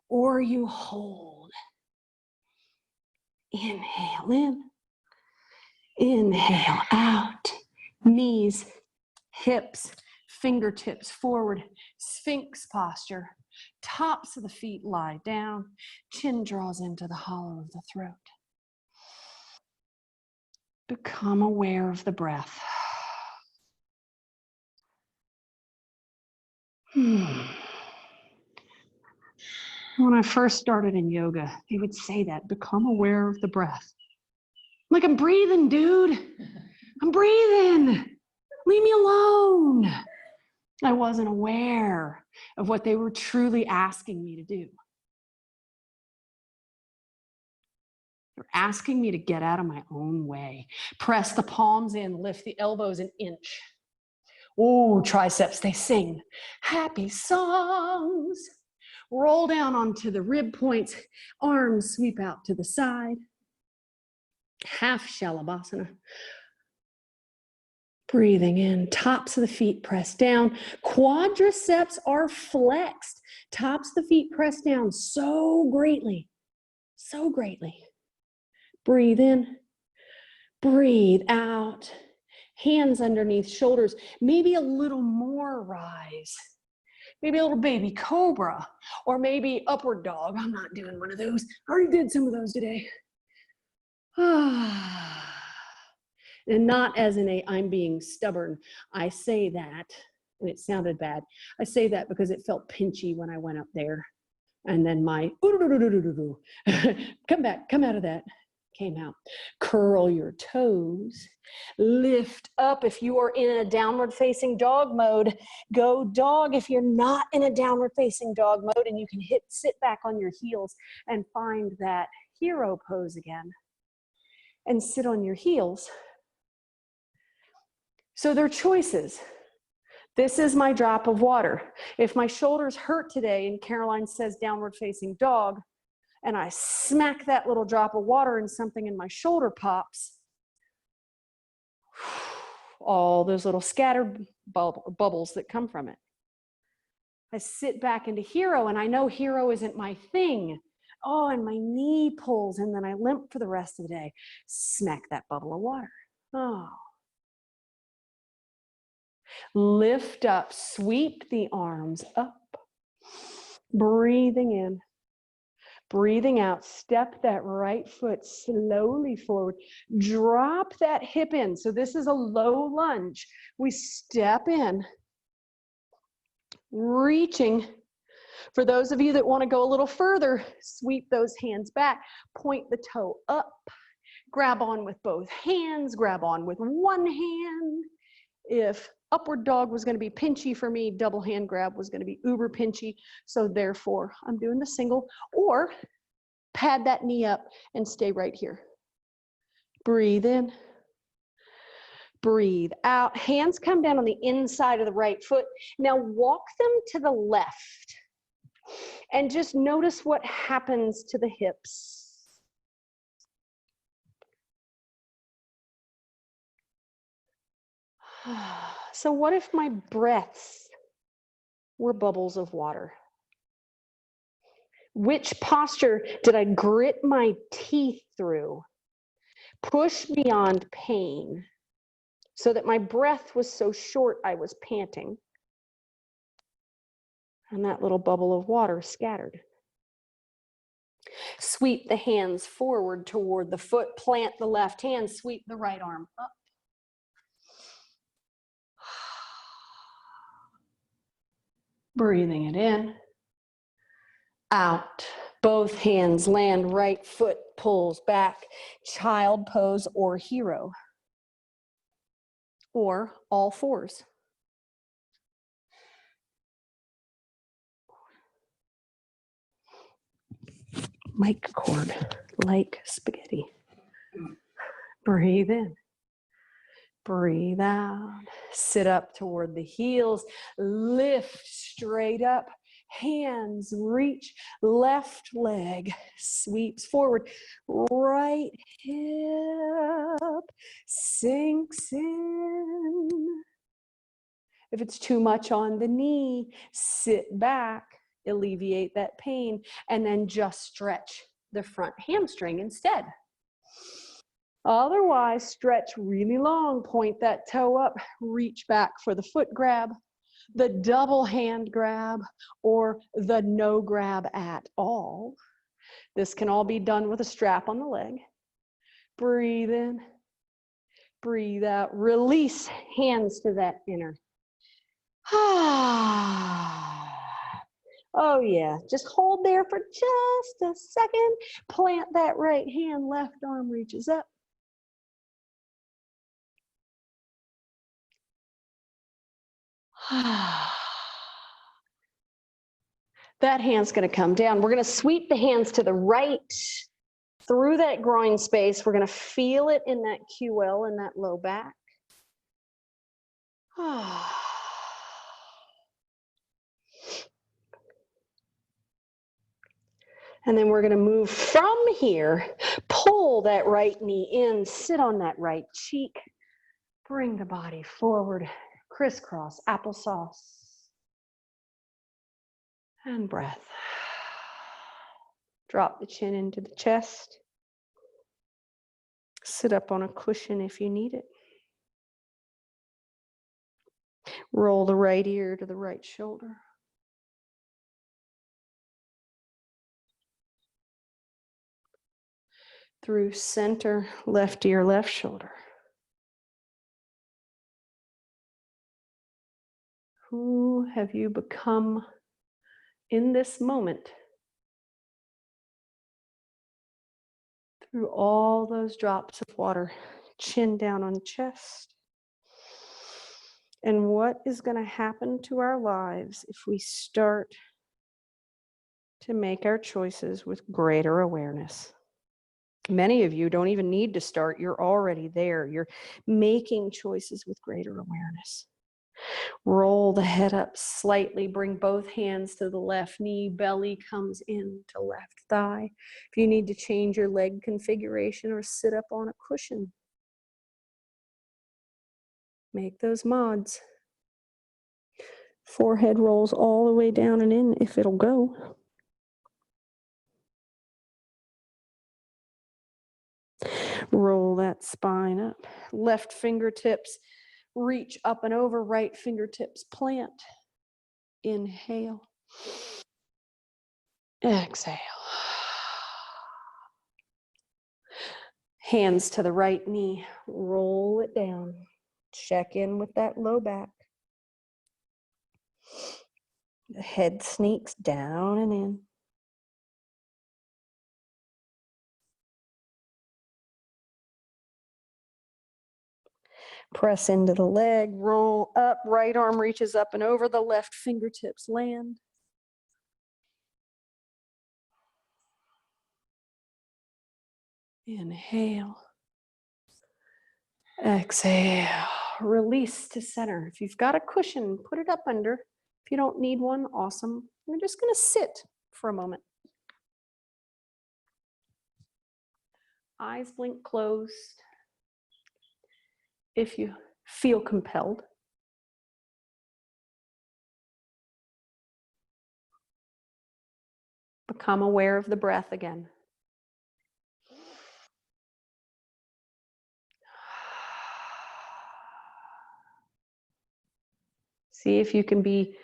or you hold. Inhale in, inhale out, knees, hips, fingertips forward, Sphinx posture, tops of the feet lie down, chin draws into the hollow of the throat. Become aware of the breath. When I first started in yoga, they would say that, become aware of the breath. I'm like, I'm breathing, dude. I'm breathing. Leave me alone. I wasn't aware of what they were truly asking me to do. They're asking me to get out of my own way. Press the palms in, lift the elbows an inch. Oh, triceps, they sing happy songs. Roll down onto the rib points, arms sweep out to the side. Half Shalabhasana. Breathing in, tops of the feet press down. Quadriceps are flexed. Tops of the feet press down so greatly, so greatly. Breathe in, breathe out. Hands underneath shoulders, maybe a little more rise. Maybe a little baby cobra, or maybe upward dog. I'm not doing one of those. I already did some of those today. And not as in a, I'm being stubborn. I say that, and it sounded bad. I say that because it felt pinchy when I went up there. And then my, come back, come out of that, came out. Curl your toes, lift up. If you are in a downward facing dog mode, go dog. If you're not in a downward facing dog mode, and you can sit back on your heels and find that hero pose again and sit on your heels. So there are choices. This is my drop of water. If my shoulders hurt today and Caroline says downward facing dog, and I smack that little drop of water and something in my shoulder pops, all those little scattered bubbles that come from it. I sit back into hero, and I know hero isn't my thing. Oh, and my knee pulls, and then I limp for the rest of the day. Smack that bubble of water. Oh. Lift up, sweep the arms up. Breathing in. Breathing out, step that right foot slowly forward. Drop that hip in. So this is a low lunge. We step in, reaching. For those of you that want to go a little further, sweep those hands back, point the toe up, grab on with both hands, grab on with one hand. If upward dog was going to be pinchy for me, double hand grab was going to be uber pinchy. So therefore, I'm doing the single, or pad that knee up and stay right here. Breathe in, breathe out. Hands come down on the inside of the right foot. Now walk them to the left and just notice what happens to the hips. So what if my breaths were bubbles of water? Which posture did I grit my teeth through? Push beyond pain so that my breath was so short I was panting. And that little bubble of water scattered. Sweep the hands forward toward the foot, plant the left hand, sweep the right arm up. Breathing it in, out. Both hands land, right foot pulls back, child pose or hero, or all fours. Mic cord, like spaghetti. Breathe in. Breathe out. Sit up toward the heels. Lift straight up. Hands reach. Left leg sweeps forward. Right hip sinks in. If it's too much on the knee, sit back, alleviate that pain, and then just stretch the front hamstring instead. Otherwise, stretch really long, point that toe up, reach back for the foot grab, the double hand grab, or the no grab at all. This can all be done with a strap on the leg. Breathe in, breathe out, release hands to that inner. Oh yeah, just hold there for just a second. Plant that right hand, left arm reaches up. That hand's going to come down. We're going to sweep the hands to the right through that groin space. We're going to feel it in that QL, in that low back. And then we're going to move from here, pull that right knee in, sit on that right cheek, bring the body forward, crisscross applesauce, and breath. Drop the chin into the chest. Sit up on a cushion if you need it. Roll the right ear to the right shoulder. Through center, left ear, left shoulder. Who have you become in this moment? Through all those drops of water, chin down on chest. And what is going to happen to our lives if we start to make our choices with greater awareness? Many of you don't even need to start. You're already there. You're making choices with greater awareness. Roll the head up slightly. Bring both hands to the left knee. Belly comes in to left thigh. If you need to change your leg configuration or sit up on a cushion, make those mods. Forehead rolls all the way down and in if it'll go. Roll that spine up. Left fingertips reach up and over. Right fingertips plant. Inhale. Exhale. Hands to the right knee, roll it down. Check in with that low back. The head sneaks down and in. Press into the leg, roll up, right arm reaches up and over, the left fingertips land. Inhale. Exhale. Release to center. If you've got a cushion, put it up under. If you don't need one, awesome. We're just going to sit for a moment. Eyes blink closed. If you feel compelled. Become aware of the breath again. See if you can be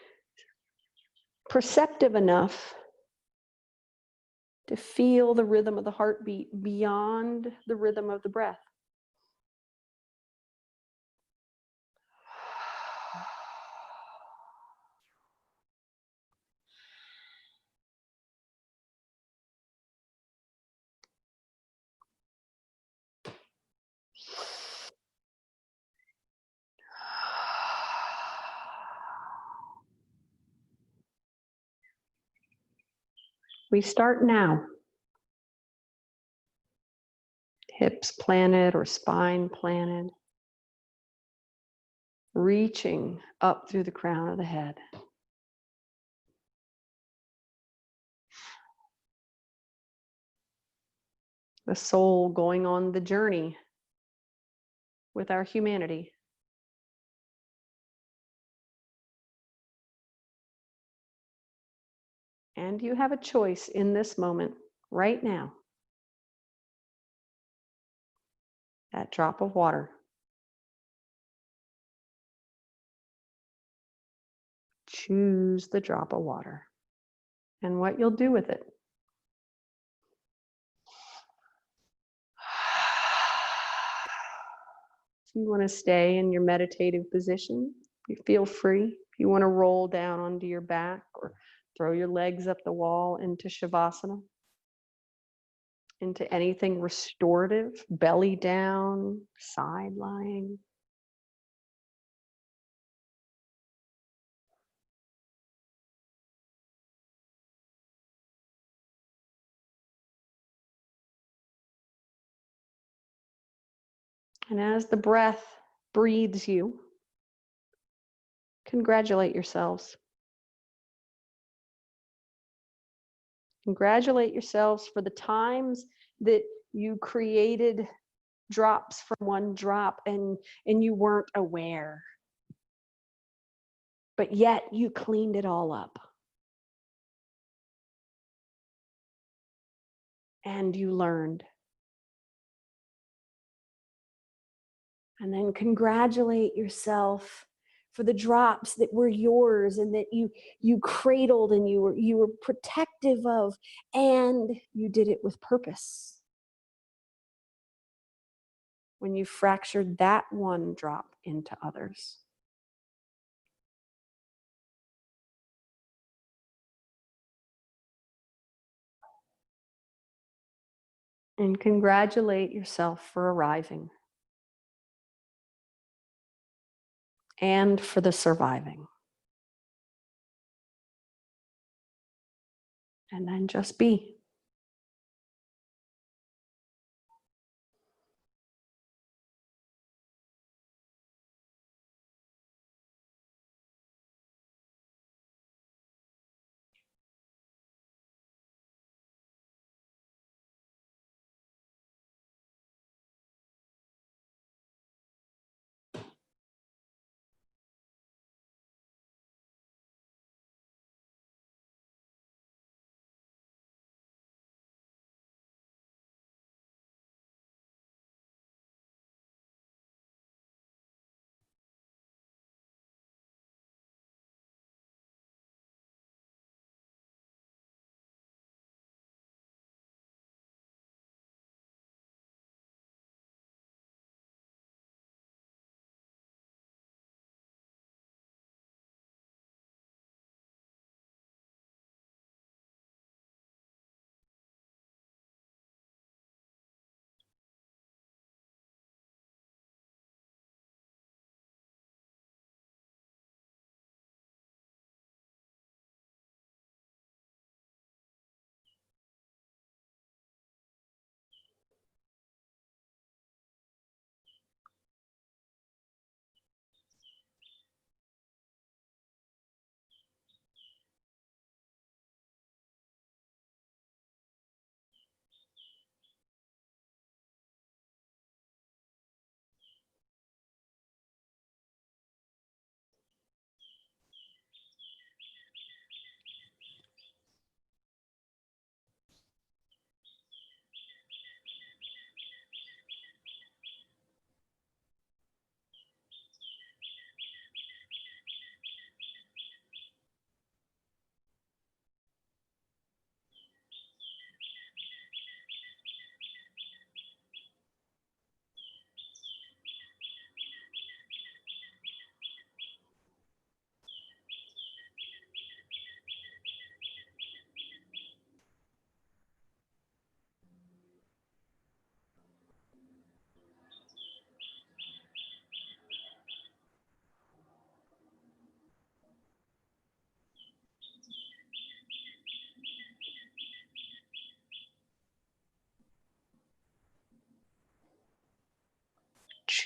perceptive enough to feel the rhythm of the heartbeat beyond the rhythm of the breath. We start now. Hips planted or spine planted. Reaching up through the crown of the head. The soul going on the journey with our humanity. And you have a choice in this moment, right now. That drop of water. Choose the drop of water and what you'll do with it. If you want to stay in your meditative position, you feel free. If you want to roll down onto your back or throw your legs up the wall into Shavasana, into anything restorative, belly down, side lying. And as the breath breathes you, congratulate yourselves. Congratulate yourselves for the times that you created drops from one drop and you weren't aware. But yet you cleaned it all up. And you learned. And then congratulate yourself for the drops that were yours and that you cradled and you were protective of, and you did it with purpose. When you fractured that one drop into others. And congratulate yourself for arriving. And for the surviving. And then just be.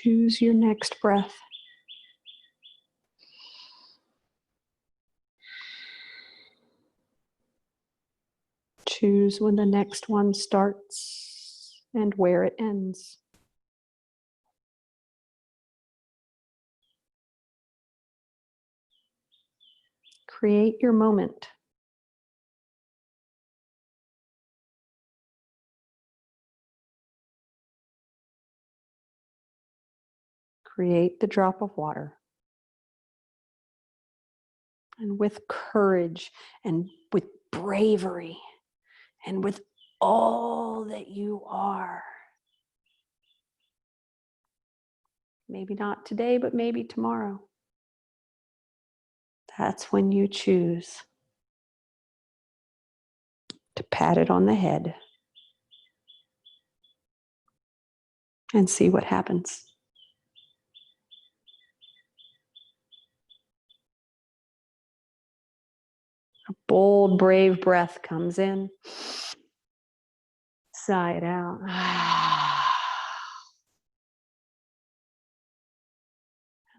Choose your next breath. Choose when the next one starts and where it ends. Create your moment. Create the drop of water. And with courage and with bravery and with all that you are. Maybe not today, but maybe tomorrow. That's when you choose to pat it on the head and see what happens. A bold, brave breath comes in. Sigh it out.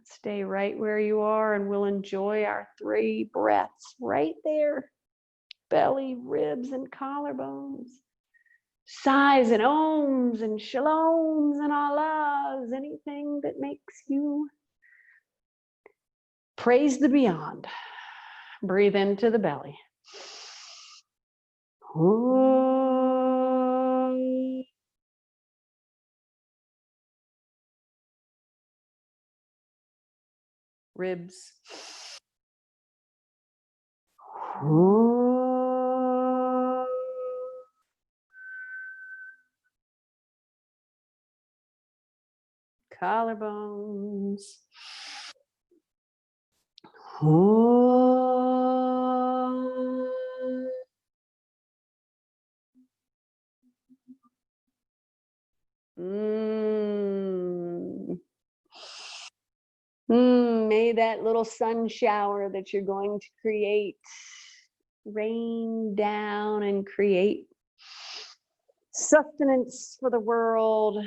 Stay right where you are and we'll enjoy our 3 breaths right there. Belly, ribs, and collarbones. Sighs and ohms and shaloms and allahs. Anything that makes you praise the beyond. Breathe into the belly. Ribs. Collarbones. May that little sun shower that you're going to create rain down and create sustenance for the world,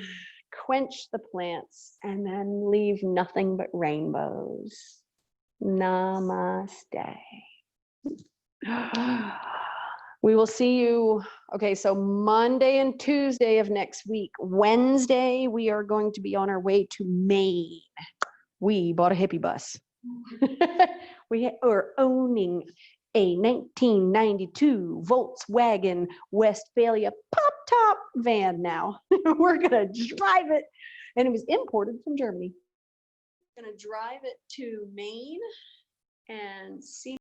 quench the plants, and then leave nothing but rainbows. Namaste. We will see you. Okay, so Monday and Tuesday of next week. Wednesday, we are going to be on our way to Maine. We bought a hippie bus. We are owning a 1992 Volkswagen Westfalia pop-top van now. We're gonna drive it, and it was imported from Germany. We're gonna drive it to Maine and see